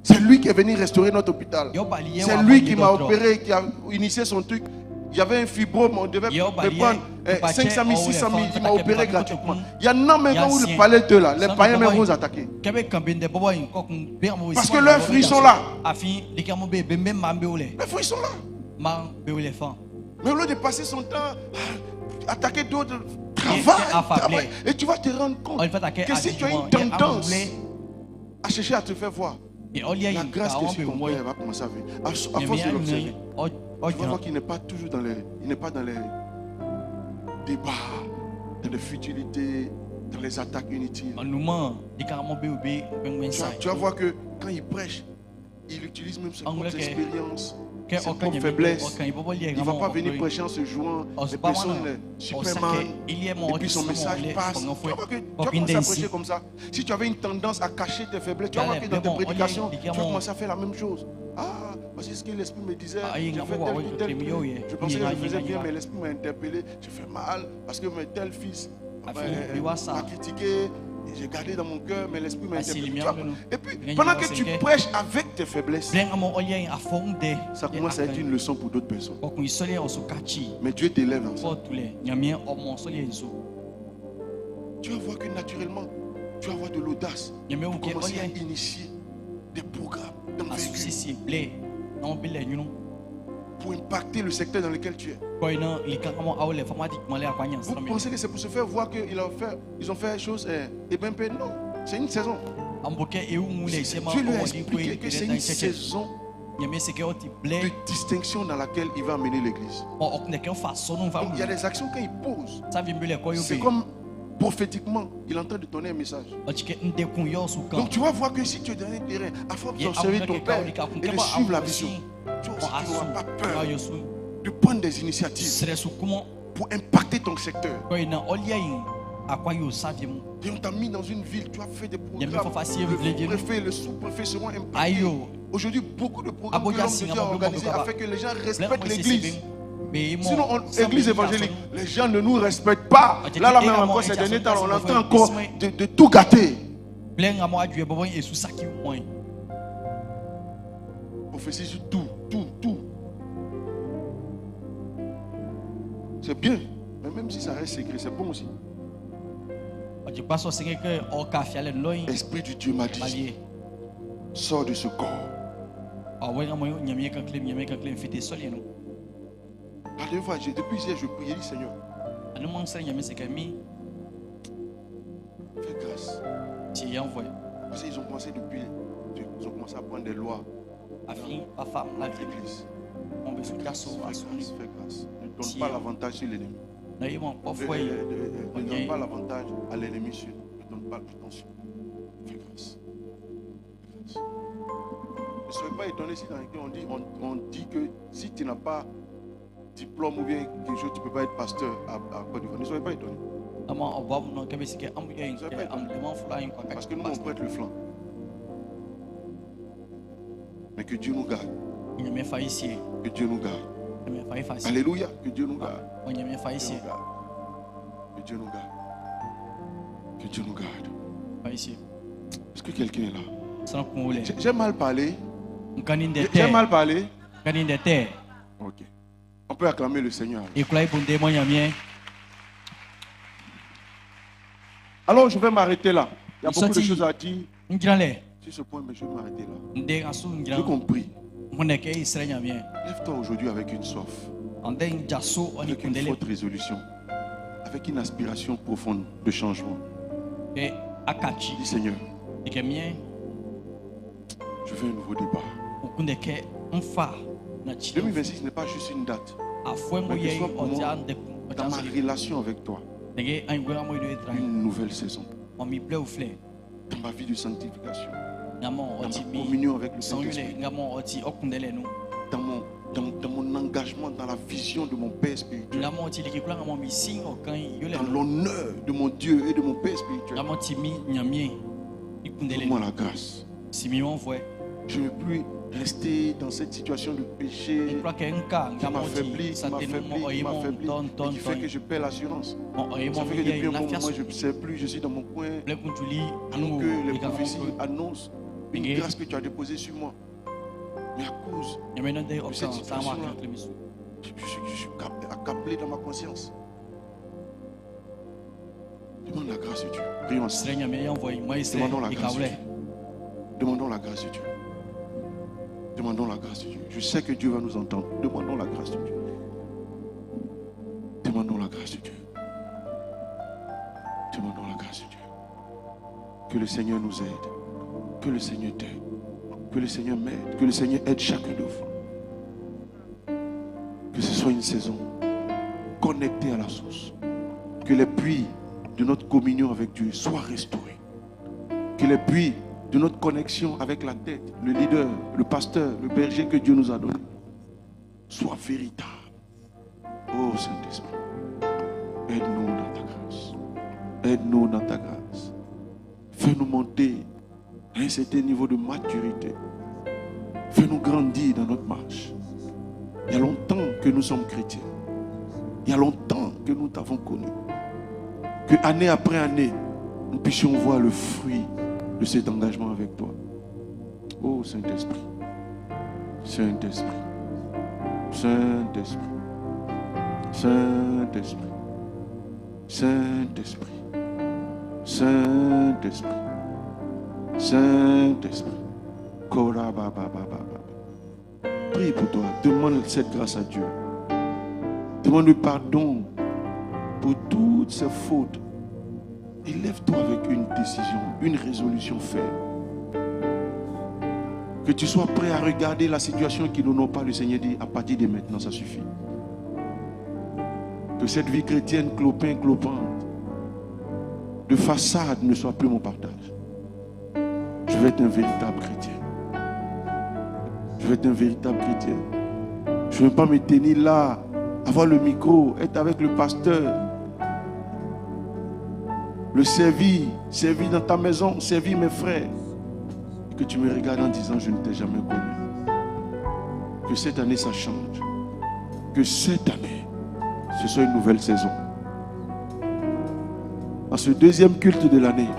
C'est lui qui est venu restaurer notre hôpital. C'est lui qui m'a opéré, qui a initié son truc. Il y avait un fibrome, on devait prendre 500 000, 600 000. Il m'a opéré gratuitement. Il y en a maintenant où le palais de là, les païens même vont vous attaquer. Parce que leurs fruits sont là. Les fruits sont là. Mais au lieu de passer son temps à attaquer d'autres, travaille. Et tu vas te rendre compte que si tu as une tendance à chercher à te faire voir, la grâce que sur ton père va commencer à venir. À force de l'observer, tu vas voir qu'il n'est pas toujours dans les, il n'est pas dans les débats, dans les futilités, dans les attaques inutiles. Tu vas voir que quand il prêche, il utilise même ses propres expériences, ses propres faiblesses. Il ne va pas venir prêcher en se jouant des personnes Superman. Et puis son message passe. Tu vas voir que tu vas commencer à prêcher comme ça. Si tu avais une tendance à cacher tes faiblesses, tu vas voir que dans tes prédications, tu vas commencer à faire la même chose. Ah, voici ce que l'Esprit me disait. J'ai fait tel ou tel. Je pensais que je faisais bien, mais l'Esprit m'a interpellé. J'ai fait mal parce que mon tel fils m'a critiqué. J'ai gardé dans mon cœur, mais l'Esprit m'a interpellé. Et puis, pendant que tu prêches avec tes faiblesses, ça commence à être une leçon pour d'autres personnes. Mais Dieu t'élève dans ça. Tu vas voir que naturellement, tu vas avoir de l'audace pour commencer à initier des programmes d'envergure pour impacter le secteur dans lequel tu es. Vous pensez que c'est pour se faire voir qu'ils ont fait des choses et bien peu? Non, c'est une saison. Dieu lui a expliqué que c'est une saison de distinction dans laquelle il va amener l'église. Il y a des actions quand il pose. C'est comme prophétiquement, il est en train de donner un message. Donc tu vas voir que si tu es dans un terrain, à force d'observer ton père et de suivre la vision, tu n'auras pas peur de prendre des initiatives pour impacter ton secteur. Et on t'a mis dans une ville, tu as fait des programmes. Le préfet et le sous-préfet seront impactés. Aujourd'hui, beaucoup de programmes que l'homme de Dieu a organisés afin que les gens respectent l'église. Sinon, l'église évangélique, les gens ne nous respectent pas. Là même encore, ces derniers temps, on est en train encore de tout gâter. Prophétie sur tout. C'est bien, mais même si ça reste secret, c'est bon aussi. Esprit du Dieu m'a dit, sors de ce corps. La dernière fois, depuis hier, je priais, dit Seigneur, fais grâce. Parce qu'ils ont commencé ils ont commencé à prendre des lois dans l'église. Fais grâce. Ne donne pas l'avantage sur l'ennemi. Ne donne pas l'avantage à l'ennemi sur. Ne donne pas l'attention. Fais grâce. Ne soyez pas étonné si dans lesquels on dit que si tu n'as pas diplôme ou bien quelque chose, tu ne peux pas être pasteur à Côte d'Ivoire. Ne soyez pas étonné. Parce que nous, on prête le flanc. Mais que Dieu nous garde. Que Dieu nous garde. Alléluia. Que Dieu nous garde. Que Dieu nous garde. Que Dieu nous garde. Est-ce que quelqu'un est là? J'ai mal parlé. J'ai mal parlé. Ok. On peut acclamer le Seigneur. Alors je vais m'arrêter là. Il y a beaucoup de choses à dire. Sur ce point, mais je vais m'arrêter là. J'ai compris. Lève-toi aujourd'hui avec une soif, avec une forte résolution, avec une aspiration profonde de changement. Dis Seigneur, je veux un nouveau départ. 2026 n'est pas juste une date, mais que soit pour moi, dans ma relation avec toi, une nouvelle saison. Dans ma vie de sanctification, dans ma communion avec le Saint-Esprit, dans mon engagement, dans la vision de mon Père spirituel, dans l'honneur de mon Dieu et de mon Père spirituel. Donne-moi la grâce. Je ne veux plus rester dans cette situation de péché qui m'affaiblit, et qui fait que je perds l'assurance. Ça fait que depuis un moment, je ne sais plus, je suis dans mon coin, alors que les prophéties annoncent une grâce que tu as déposée sur moi. Mais à cause de cette situation-là, je suis accablé dans ma conscience. Demande la grâce de Dieu. Prions ensemble. Demandons la grâce de Dieu. Demandons la grâce de Dieu. Demandons la grâce de Dieu. Je sais que Dieu va nous entendre. Demandons la grâce de Dieu. Demandons la grâce de Dieu. Demandons la grâce de Dieu. Que le Seigneur nous aide. Que le Seigneur t'aide. Que le Seigneur m'aide. Que le Seigneur aide chacun de vous. Que ce soit une saison connectée à la source. Que les puits de notre communion avec Dieu soient restaurés. Que les puits de notre connexion avec la tête, le leader, le pasteur, le berger que Dieu nous a donné, soient véritables. Oh Saint-Esprit, aide-nous dans ta grâce. Aide-nous dans ta grâce. Fais-nous monter à un certain niveau de maturité. Fais-nous grandir dans notre marche. Il y a longtemps que nous sommes chrétiens. Il y a longtemps que nous t'avons connu. Que année après année, nous puissions voir le fruit de cet engagement avec toi. Oh Saint-Esprit, Saint-Esprit, Saint-Esprit, Saint-Esprit, Saint-Esprit, Saint-Esprit, Saint-Esprit. Prie pour toi, demande cette grâce à Dieu. Demande-lui pardon pour toutes ces fautes. Et lève-toi avec une décision, une résolution ferme. Que tu sois prêt à regarder la situation qui n'honore pas le Seigneur. Dit à partir de maintenant, ça suffit. Que cette vie chrétienne clopante, de façade ne soit plus mon partage. Je vais être un véritable chrétien. Je vais être un véritable chrétien. Je ne veux pas me tenir là, avoir le micro, être avec le pasteur. Le servir dans ta maison, servir mes frères. Et que tu me regardes en disant, je ne t'ai jamais connu. Que cette année, ça change. Que cette année, ce soit une nouvelle saison. En ce deuxième culte de l'année,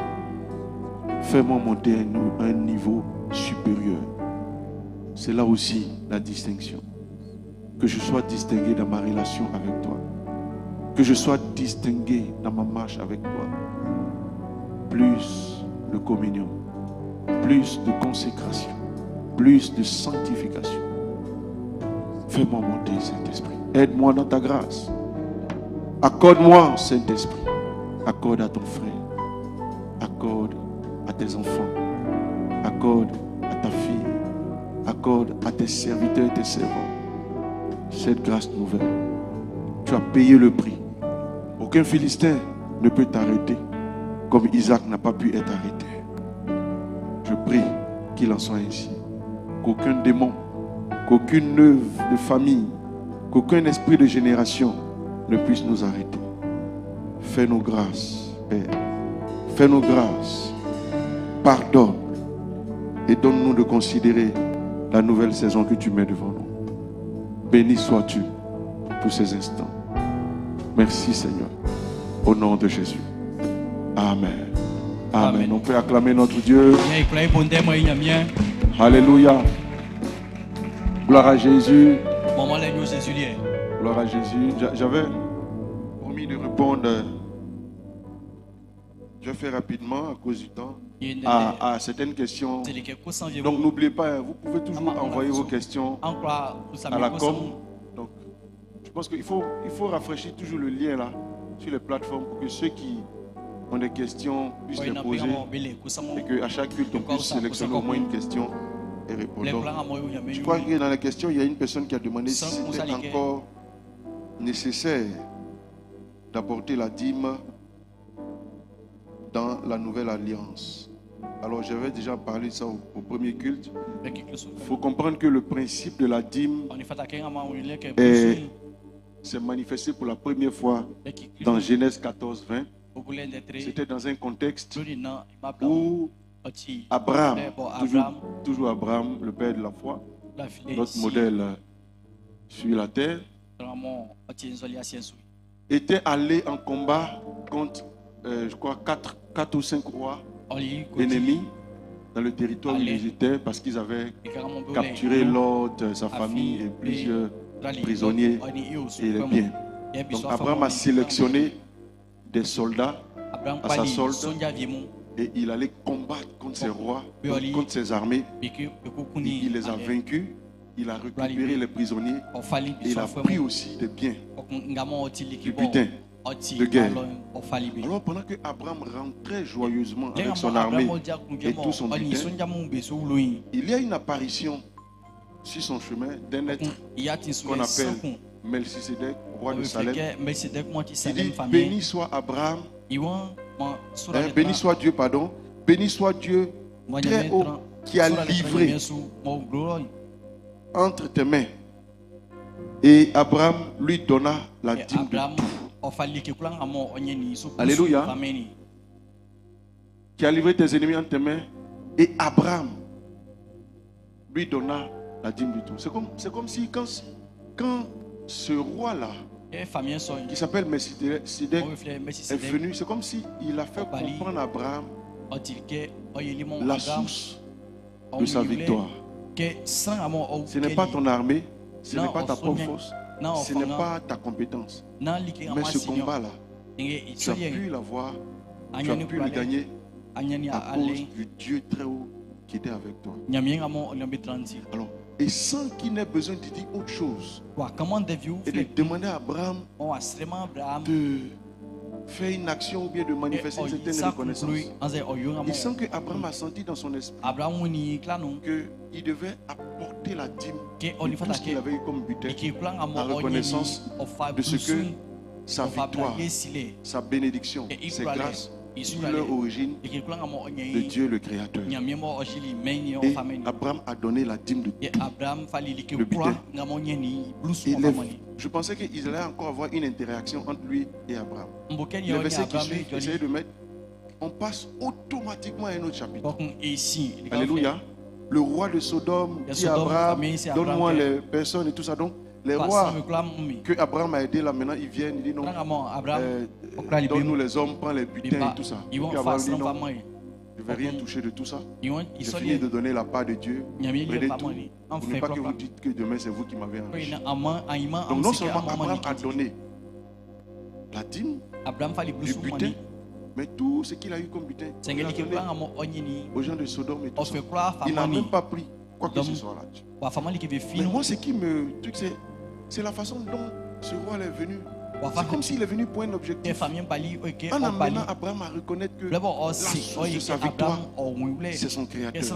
fais-moi monter à un niveau supérieur. C'est là aussi la distinction. Que je sois distingué dans ma relation avec toi. Que je sois distingué dans ma marche avec toi. Plus de communion, plus de consécration, plus de sanctification. Fais-moi monter, Saint-Esprit. Aide-moi dans ta grâce. Accorde-moi, Saint-Esprit. Accorde à ton frère. Accorde à tes enfants. Accorde à ta fille. Accorde à tes serviteurs et tes servants cette grâce nouvelle. Tu as payé le prix. Aucun Philistin ne peut t'arrêter. Comme Isaac n'a pas pu être arrêté. Je prie qu'il en soit ainsi. Qu'aucun démon, qu'aucune œuvre de famille, qu'aucun esprit de génération ne puisse nous arrêter. Fais-nous grâce, Père. Fais-nous grâce. Pardonne. Et donne-nous de considérer la nouvelle saison que tu mets devant nous. Béni sois-tu pour ces instants. Merci Seigneur. Au nom de Jésus. Amen. Amen. On peut acclamer notre Dieu. Alléluia. Gloire à Jésus. Gloire à Jésus. J'avais promis de répondre. Je fais rapidement à cause du temps à certaines questions. Donc n'oubliez pas, vous pouvez toujours envoyer vos questions à la com. Donc je pense qu'il faut rafraîchir toujours le lien là sur les plateformes pour que ceux qui ont des questions puissent les poser et qu'à chaque culte on puisse sélectionner au moins une question et répondant. Je crois que dans la question, il y a une personne qui a demandé si c'était encore nécessaire d'apporter la dîme dans la nouvelle alliance. Alors j'avais déjà parlé de ça au premier culte. Il faut comprendre que le principe de la dîme s'est manifesté pour la première fois dans Genèse 14, 20. C'était dans un contexte où Abraham, toujours Abraham, le père de la foi, notre modèle sur la terre, était allé en combat contre, je crois, 4 ou 5 rois ennemis dans le territoire où ils étaient parce qu'ils avaient capturé Lot, sa famille et plusieurs prisonniers et les biens. Donc Abraham a sélectionné des soldats à sa solde et il allait combattre contre ces rois, contre ces armées. Il les a vaincus, il a récupéré les prisonniers et il a pris aussi des biens, du butin de guerre. Alors pendant que Abraham rentrait joyeusement avec son armée et tout son butin, il y a une apparition sur son chemin d'un être qu'on appelle Melchisedec, roi de Salem. Il dit, béni soit Abraham, béni soit Dieu, pardon, béni soit Dieu très haut qui a livré entre tes mains. Et Abraham lui donna la dîme de tout. Alléluia. Qui a livré tes ennemis entre tes mains. Et Abraham lui donna la dîme du tout. C'est comme si quand ce roi-là, qui s'appelle Melchisedec, est venu, c'est comme si il a fait comprendre à Abraham la source de sa victoire. Ce n'est pas ton armée, ce n'est pas ta propre force, ce n'est pas ta compétence. Mais ce combat-là, tu as pu l'avoir, tu as pu le gagner à cause du Dieu très haut qui était avec toi. Alors, et sans qu'il n'ait besoin de dire autre chose, et de demander à Abraham de faire une action ou bien de manifester une certaine reconnaissance. Il sent que Abraham a senti dans son esprit qu'il devait apporter la dîme de tout ce qu'il avait eu comme butin en reconnaissance de ce que sa victoire, sa bénédiction, ses grâces sur leur origine de Dieu le Créateur. Et Abraham a donné la dîme de tout le butin. Je pensais qu'il allait encore avoir une interaction entre lui et Abraham. Le verset qui suit, essayez de mettre, on passe automatiquement à un autre chapitre. Alléluia. Le roi de Sodome dit à Abraham, donne-moi les personnes et tout ça. Donc, les rois que Abraham a aidés là maintenant, ils viennent, ils disent non, donne-nous les hommes, prends les butins et tout ça. Et puis Abraham dit non, je ne vais rien toucher de tout ça. J'ai fini de donner la part de Dieu. Prenez tout. Pour ne pas que vous dites que demain c'est vous qui m'avez enrichi. Donc non seulement Abraham a donné la dîme du butin, mais tout ce qu'il a eu comme butin, il a donné aux gens de Sodome et tout ça. Il n'a même pas pris quoi que ce soit là. Mais moi ce qui me truc c'est la façon dont ce roi est venu. C'est comme s'il est venu pour un objectif. En amenant Abraham à reconnaître que la source de sa victoire, c'est son Créateur. Et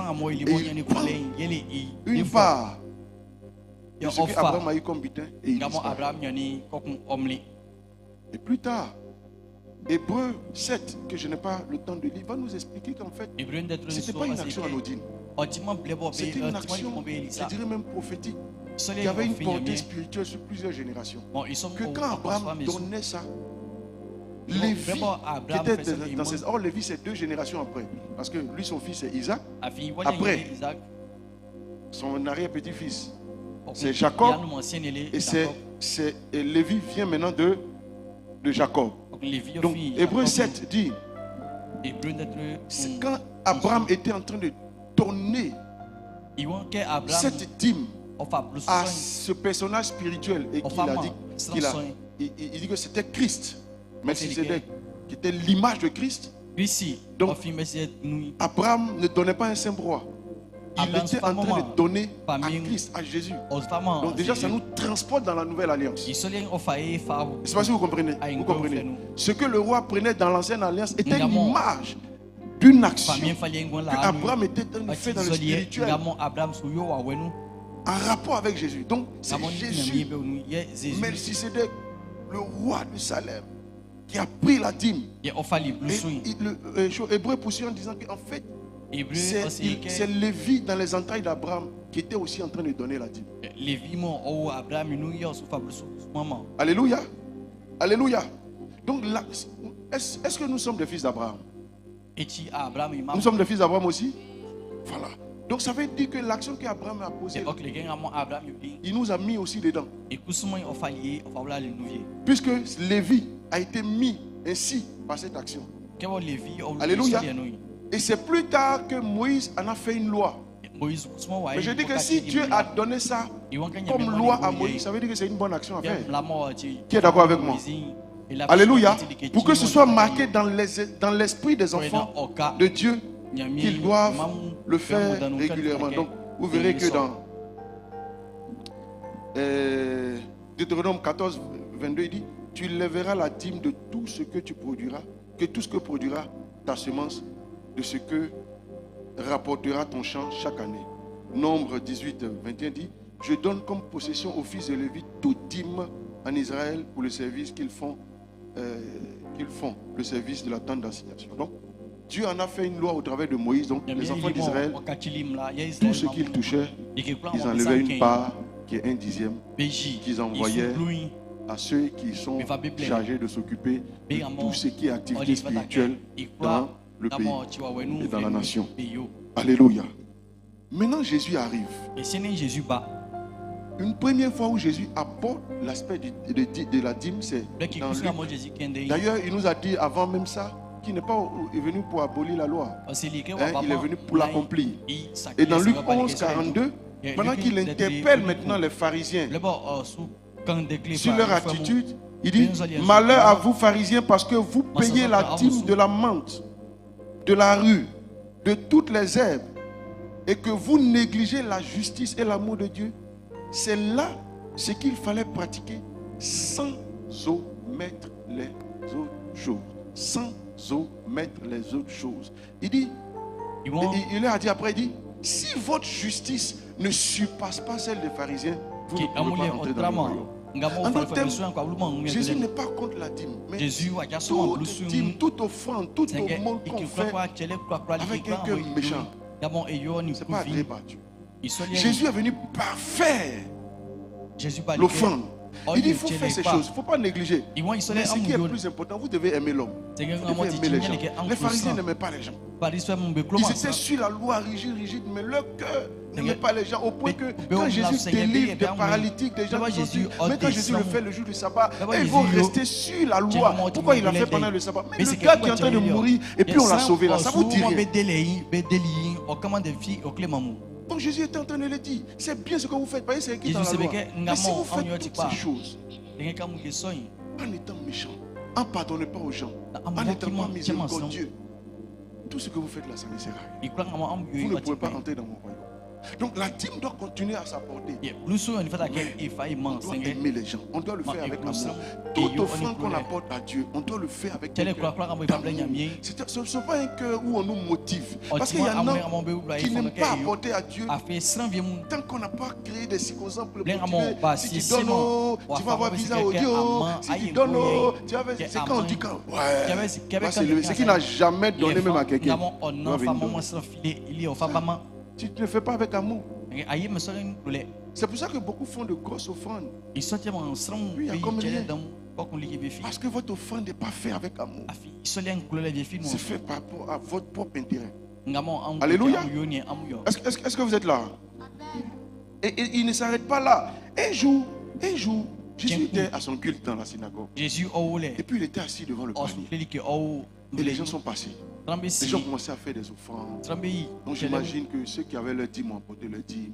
il prend une part de ce qu'Abraham a eu comme butin et il disparaît. Et plus tard, Hébreux 7, que je n'ai pas le temps de lire, va nous expliquer qu'en fait, ce n'était pas une action anodine. C'était une action, je dirais même prophétique, qui avait une portée spirituelle sur plusieurs générations. Que quand Abraham donnait ça, Lévi, qui était dans ses... Or, Lévi, c'est 2 générations après. Parce que lui, son fils, c'est Isaac. Après, son arrière-petit-fils, c'est Jacob. Et Lévi vient maintenant de Jacob. Donc, Hébreux 7 dit, c'est quand Abraham était en train de donner cette dîme à ce personnage spirituel et qu'il a dit il dit que c'était Christ, Melchisedec, qui était l'image de Christ. Donc Abraham ne donnait pas un simple roi, il était en train de donner à Christ, à Jésus. Donc déjà ça nous transporte dans la nouvelle alliance. Je ne sais pas si vous comprenez. Ce que le roi prenait dans l'ancienne alliance était l'image d'une action que Abraham était en train de faire dans le spirituel en rapport avec Jésus. Donc c'est Jésus, Melchisedec, le roi de Salem, qui a pris la dîme. Et le hébreu poursuit en disant qu'en fait, c'est Lévi dans les entrailles d'Abraham qui était aussi en train de donner la dîme. Alléluia. Alléluia. Donc, est-ce que nous sommes des fils d'Abraham? Nous sommes des fils d'Abraham aussi? Voilà. Donc, ça veut dire que l'action qu'Abraham a posée, il nous a mis aussi dedans. Puisque Lévi a été mis ainsi par cette action. Alléluia. Et c'est plus tard que Moïse en a fait une loi. Mais je dis que si Dieu a donné ça comme loi à Moïse, ça veut dire que c'est une bonne action à faire. Qui est d'accord avec moi? Alléluia. Pour que ce soit marqué dans l'esprit des enfants de Dieu qu'ils doivent le faire régulièrement. Donc vous verrez que dans Deutéronome 14, 22, il dit: tu lèveras la dîme de tout ce que tu produiras, que tout ce que produira ta semence, de ce que rapportera ton champ chaque année. Nombre 18, 21 dit: je donne comme possession aux fils de Lévi toute dîme en Israël pour le service qu'ils font, le service de la tente d'assignation. Donc, Dieu en a fait une loi au travers de Moïse. Donc, les enfants d'Israël, tout ce qu'ils touchaient, ils enlevaient une part qui est un dixième, qu'ils envoyaient à ceux qui sont chargés de s'occuper de tout ce qui est activité spirituelle dans le pays et dans la nation. Alléluia. Maintenant, Jésus arrive. Une première fois où Jésus apporte l'aspect de la dîme, c'est dans Luc. D'ailleurs, il nous a dit avant même ça qu'il n'est pas venu pour abolir la loi. Il est venu pour l'accomplir. Et dans Luc 11, 42, pendant qu'il interpelle maintenant les pharisiens sur leur attitude, il dit: malheur à vous pharisiens, parce que vous payez la dîme de la menthe, de la rue, de toutes les herbes, et que vous négligez la justice et l'amour de Dieu. C'est là ce qu'il fallait pratiquer sans omettre les autres choses. Sans omettre les autres choses. Il dit, il leur a dit après, il dit: si votre justice ne surpasse pas celle des pharisiens, vous ne pouvez pas entrer dans le royaume. En d'autres termes, Jésus n'est pas contre la dîme, mais toute dîme, toute offrande, toute aumône qu'on fait avec un cœur méchant, c'est pas agréé par Dieu. Jésus est venu parfaire l'offrande. Il dit: il faut faire ces choses, il ne faut pas négliger. Mais ce qui est le plus important, vous devez aimer l'homme. Vous devez aimer les gens. Les pharisiens n'aimaient pas les gens. Ils étaient sur la loi rigide, mais leur cœur n'aimait pas les gens. Au point que quand Jésus délivre des paralytiques, des gens qui sont sûrs, mais quand Jésus le fait le jour du sabbat, ils vont rester sur la loi. Pourquoi il l'a fait pendant le sabbat? Mais le gars qui est en train de mourir et puis on l'a sauvé là, ça vous dit rien. Donc Jésus était en train de le dire: c'est bien ce que vous faites, c'est écrit dans la loi. Mais si vous faites toutes ces choses en étant méchant, en ne pardonnant pas aux gens, en n'étant pas miséricordieux, tout ce que vous faites là, ça ne sert à rien. Vous ne pouvez pas entrer dans mon royaume. Donc la dîme doit continuer à s'apporter. On doit aimer les gens. On doit le faire avec amour. Toute offrande qu'on apporte à Dieu, on doit le faire avec un cœur d'amour. Ce n'est pas un cœur où on nous motive. Parce qu'il y en a qui n'aiment pas apporter à Dieu tant qu'on n'a pas créé des circonstances pour le motiver. Si tu donnes, tu vas avoir visa audio. Si tu donnes, tu vas... C'est quand on dit quand. Ouais. C'est qui n'a jamais donné même à quelqu'un. Tu ne le fais pas avec amour. C'est pour ça que beaucoup font de grosses offrandes. Puis il y a comme rien. Parce que votre offrande n'est pas faite avec amour. C'est fait par rapport à votre propre intérêt. Alléluia. Est-ce que vous êtes là? Et il ne s'arrête pas là. Un jour, Jésus était à son culte dans la synagogue. Et puis il était assis devant le panier. Et les gens sont passés. Les gens commençaient à faire des offrandes. Donc j'imagine que ceux qui avaient leur dîme ont apporté leur dîme.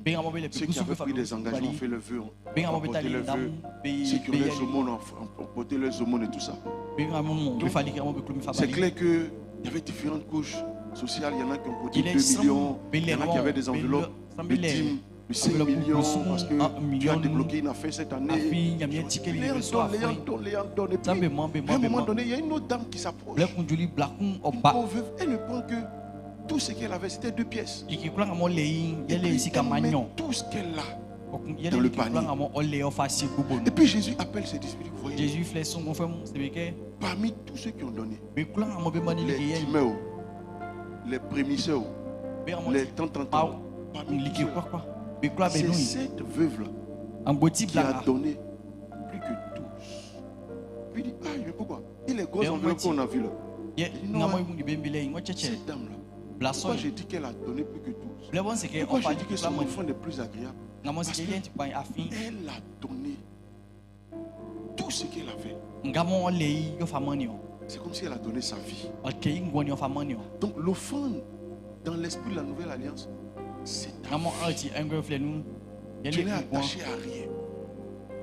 Ceux qui avaient pris des engagements ont fait le vœu, ont apporté le vœu. Ceux qui ont les aumônes ont apporté leurs aumônes et tout ça. C'est clair qu'il y avait différentes couches sociales. Il y en a qui ont apporté 2 millions. Il y en a qui avaient des enveloppes de dîmes de 5 millions parce que Dieu a débloqué une affaire cette année. Les gens donnent. À un moment donné, il y a une autre dame qui s'approche. Elle ne prend que tout ce qu'elle avait, c'était 2 pièces. Et puis, elle met tout ce qu'elle a dans le panier. Et puis Jésus appelle ses disciples. Vous voyez, parmi tous ceux qui ont donné, les Timéo, les prémisseurs, les tantantants, c'est cette veuve-là qui a donné plus que tous. Puis il dit, ah, mais pourquoi? Et les grosses enveloppes qu'on a vues là. Non, cette dame-là, pourquoi j'ai dit qu'elle a donné plus que tous? Pourquoi j'ai dit que son enfant est plus agréable? Parce qu'elle a donné tout ce qu'elle avait. C'est comme si elle a donné sa vie. Donc l'offrande dans l'esprit de la nouvelle alliance, c'est ta vie. Tu n'es attaché à rien.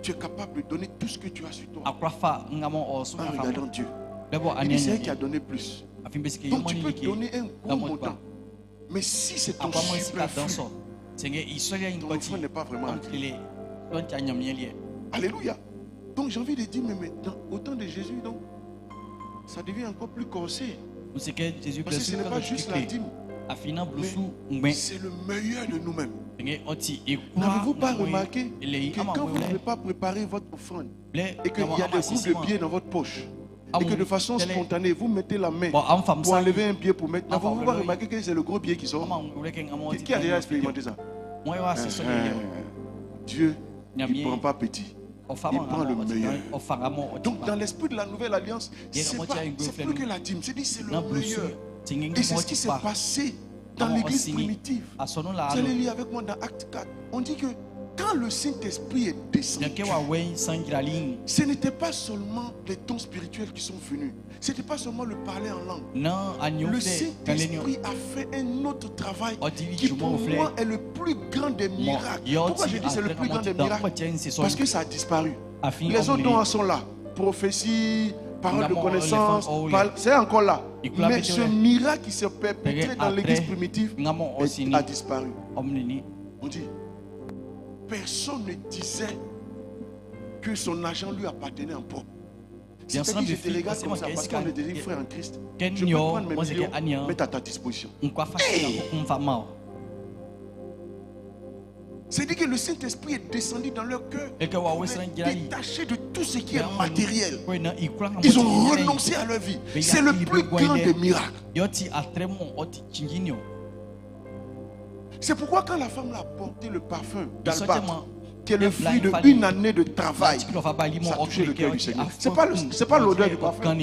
Tu es capable de donner tout ce que tu as sur toi en regardant Dieu. Il dit, c'est elle qui a donné plus. Donc tu peux donner un gros montant. Mais si c'est ton superflu, ton offrande n'est pas vraiment agréée. Alléluia. Donc j'ai envie de dire, mais au temps de Jésus, donc, ça devient encore plus corsé. Parce que ce n'est pas juste la dîme, mais c'est le meilleur de nous-mêmes. N'avez-vous pas remarqué que quand vous n'avez pas préparé votre offrande et qu'il y a des groupes de billets dans votre poche et que de façon spontanée vous mettez la main pour enlever un billet pour mettre, n'avez-vous pas remarqué que c'est le gros billet qui sort? Qui a déjà expérimenté ça? Dieu, il ne prend pas petit. Il prend le meilleur. Donc dans l'esprit de la nouvelle alliance, c'est plus que la dîme, c'est le meilleur. Et c'est ce qui s'est passé dans l'église primitive. Vous allez lire avec moi dans Acte 4. On dit que quand le Saint-Esprit est descendu, ce n'était pas seulement les dons spirituels qui sont venus. Ce n'était pas seulement le parler en langue. Le Saint-Esprit a fait un autre travail qui pour moi est le plus grand des miracles. Pourquoi je dis c'est le plus grand des miracles? Parce que ça a disparu. Les autres dons sont là. Prophétie, parole de connaissance, c'est encore là. Mais ce miracle qui s'est perpétré dans l'église primitive a disparu. On dit, personne ne disait que son argent lui appartenait en propre. C'est que j'étais légal comme ça parce qu'on est des frères en Christ. Je peux prendre mes millions, mettre à ta disposition. C'est-à-dire que le Saint-Esprit est descendu dans leur cœur. Détaché de tout ce qui est matériel. Ils ont renoncé à leur vie. C'est le plus grand des miracles. C'est pourquoi quand la femme a porté le parfum d'albâtre, qui est le fruit d'une année de travail, ça a touché le cœur du Seigneur. C'est pas l'odeur du parfum,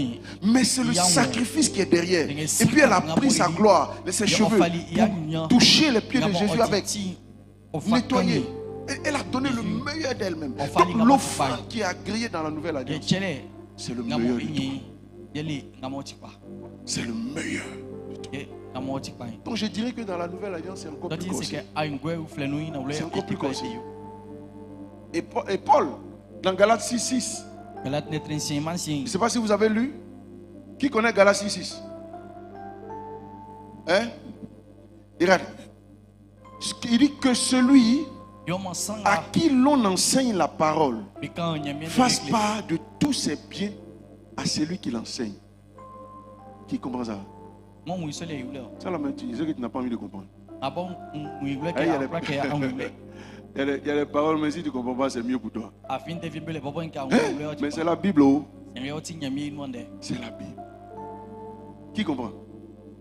mais c'est le sacrifice qui est derrière. Et puis elle a pris sa gloire, ses cheveux, pour toucher les pieds de Jésus avec, nettoyer. Elle a donné le meilleur d'elle-même. Donc l'offrande qui est agréée dans la nouvelle alliance, c'est le meilleur de toi. C'est le meilleur de toi. Donc je dirais que dans la nouvelle alliance, c'est encore plus corsé. C'est encore plus corsé. Et Paul, dans Galates 6.6, je ne sais pas si vous avez lu. Qui connaît Galates 6.6? Hein? Il dit que celui à qui l'on enseigne la parole fasse part de tous ses biens à celui qui l'enseigne. Qui comprend ça? Ça là, tu disais que tu n'as pas envie de comprendre. Il y a les paroles, mais si tu ne comprends pas, c'est mieux pour toi. Mais c'est la Bible. C'est la Bible. Qui comprend?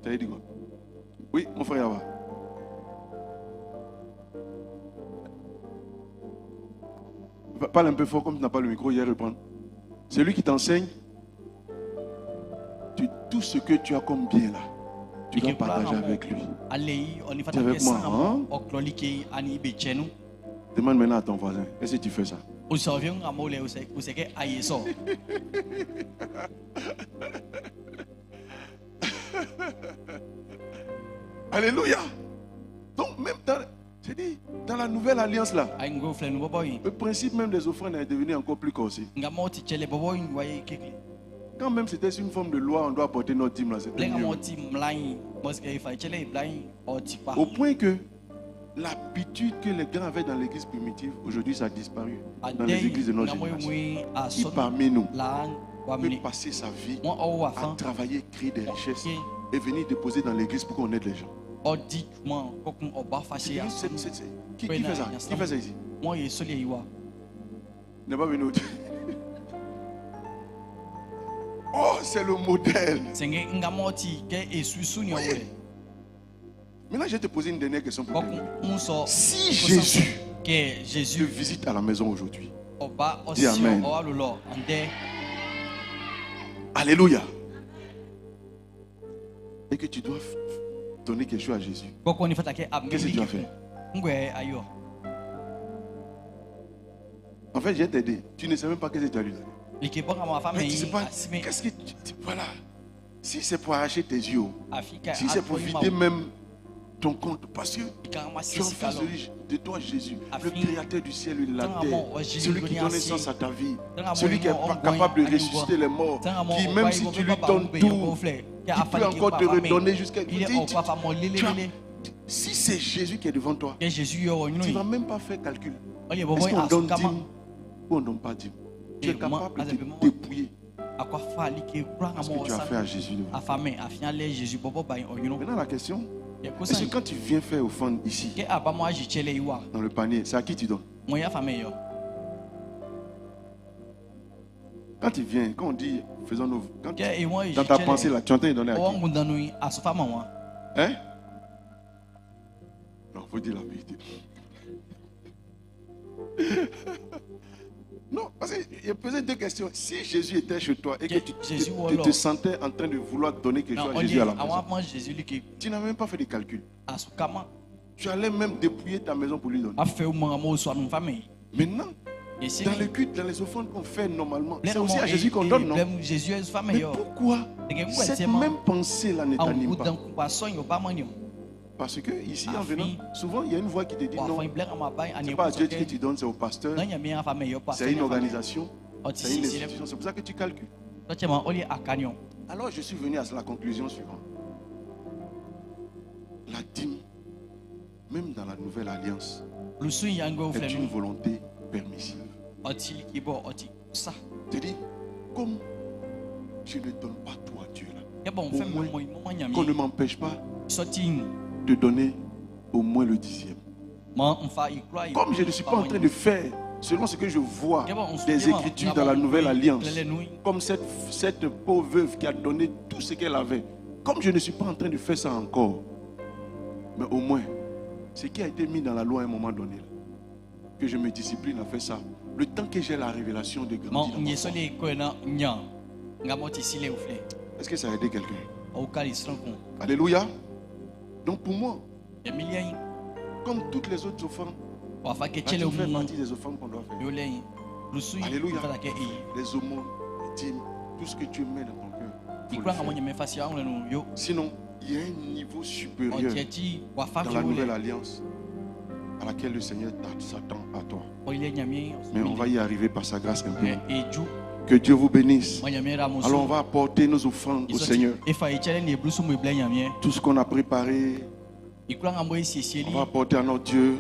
Tu as dit quoi? Oui, mon frère là-bas. Parle un peu fort, comme tu n'as pas le micro, il va reprendre. C'est lui qui t'enseigne. Tout ce que tu as comme bien là, tu dois partager avec lui. Tu es avec moi, hein? Demande maintenant à ton voisin, est-ce que tu fais ça? Alléluia. Donc même dans la nouvelle alliance là, le principe même des offrandes est devenu encore plus corsé. Quand même c'était une forme de loi, on doit apporter notre dîme là. Au point que l'habitude que les gens avaient dans l'église primitive, aujourd'hui ça a disparu dans les églises de notre génération. Qui parmi nous peut passer sa vie à travailler, créer des richesses et venir déposer dans l'église pour qu'on aide les gens. Qui fait ça? Qui fait ça ici? N'est pas venu. Oh, c'est le modèle. Maintenant, je vais te poser une dernière question pour toi. Si Jésus te visite à la maison aujourd'hui, dis Amen. Alléluia. Et que tu dois donner quelque chose à Jésus. Qu'est-ce que tu vas faire? En fait, j'ai t'aidé. Tu ne sais même pas qu'est-ce que tu as lui donné. Mais tu ne sais pas. Qu'est-ce que tu. Voilà. Si c'est pour arracher tes yeux, si c'est pour vider même ton compte, parce que tu es en face de toi, Jésus, le créateur du ciel et de la terre, celui qui donne sens à ta vie, celui qui est capable de ressusciter les morts, qui, même si tu lui donnes tout, il peut encore te redonner jusqu'à. Si c'est Jésus qui est devant toi, tu ne vas même pas faire calcul. Est-ce qu'on donne dîme ou on ne donne pas dîme? Tu es capable de te dépouiller. Parce que tu as fait à Jésus. Maintenant la question, est-ce que quand tu viens faire offrande ici, dans le panier, c'est à qui tu donnes? Quand tu viens, quand on dit faisons nos... dans ta pensée là, tu entends donner à qui? Hein? Non, il faut dire la vérité. Non, parce que j'ai posé deux questions. Si Jésus était chez toi et que tu te sentais en train de vouloir donner quelque chose à Jésus à la maison, tu n'as même pas fait de calcul. Tu allais même dépouiller ta maison pour lui donner. Maintenant, dans le culte, dans les offrandes qu'on fait normalement, c'est aussi à Jésus qu'on donne, non? Mais pourquoi cette même pensée-là ne t'anime pas? Parce que ici, en venant, souvent il y a une voix qui te dit non, ce n'est pas à Dieu que tu donnes, c'est au pasteur, c'est une organisation, c'est une institution, c'est pour ça que tu calcules. Alors je suis venu à la conclusion suivante. La dîme, même dans la nouvelle alliance, est une volonté permissive. C'est-à-dire, comme je ne donne pas tout à Dieu là, au moins qu'on ne m'empêche pas de donner au moins le 10e. Comme je ne suis pas en train de faire selon ce que je vois des Écritures dans la nouvelle alliance, comme cette pauvre veuve qui a donné tout ce qu'elle avait, comme je ne suis pas en train de faire ça encore, mais au moins ce qui a été mis dans la loi à un moment donné, que je me discipline à faire ça, le temps que j'ai la révélation de grandir. Est-ce que ça a aidé quelqu'un? Alléluia. Donc pour moi, comme toutes les autres offrandes, tu fais partie des offrandes qu'on doit faire. Alléluia. Les aumônes, les dîmes, tout ce que tu mets dans ton cœur. Sinon, il y a un niveau supérieur dans la nouvelle alliance à laquelle le Seigneur s'attend à toi. Mais on va y arriver par sa grâce un peu. Que Dieu vous bénisse. Alors on va apporter nos offrandes au Seigneur. Tout ce qu'on a préparé, on va apporter à notre Dieu.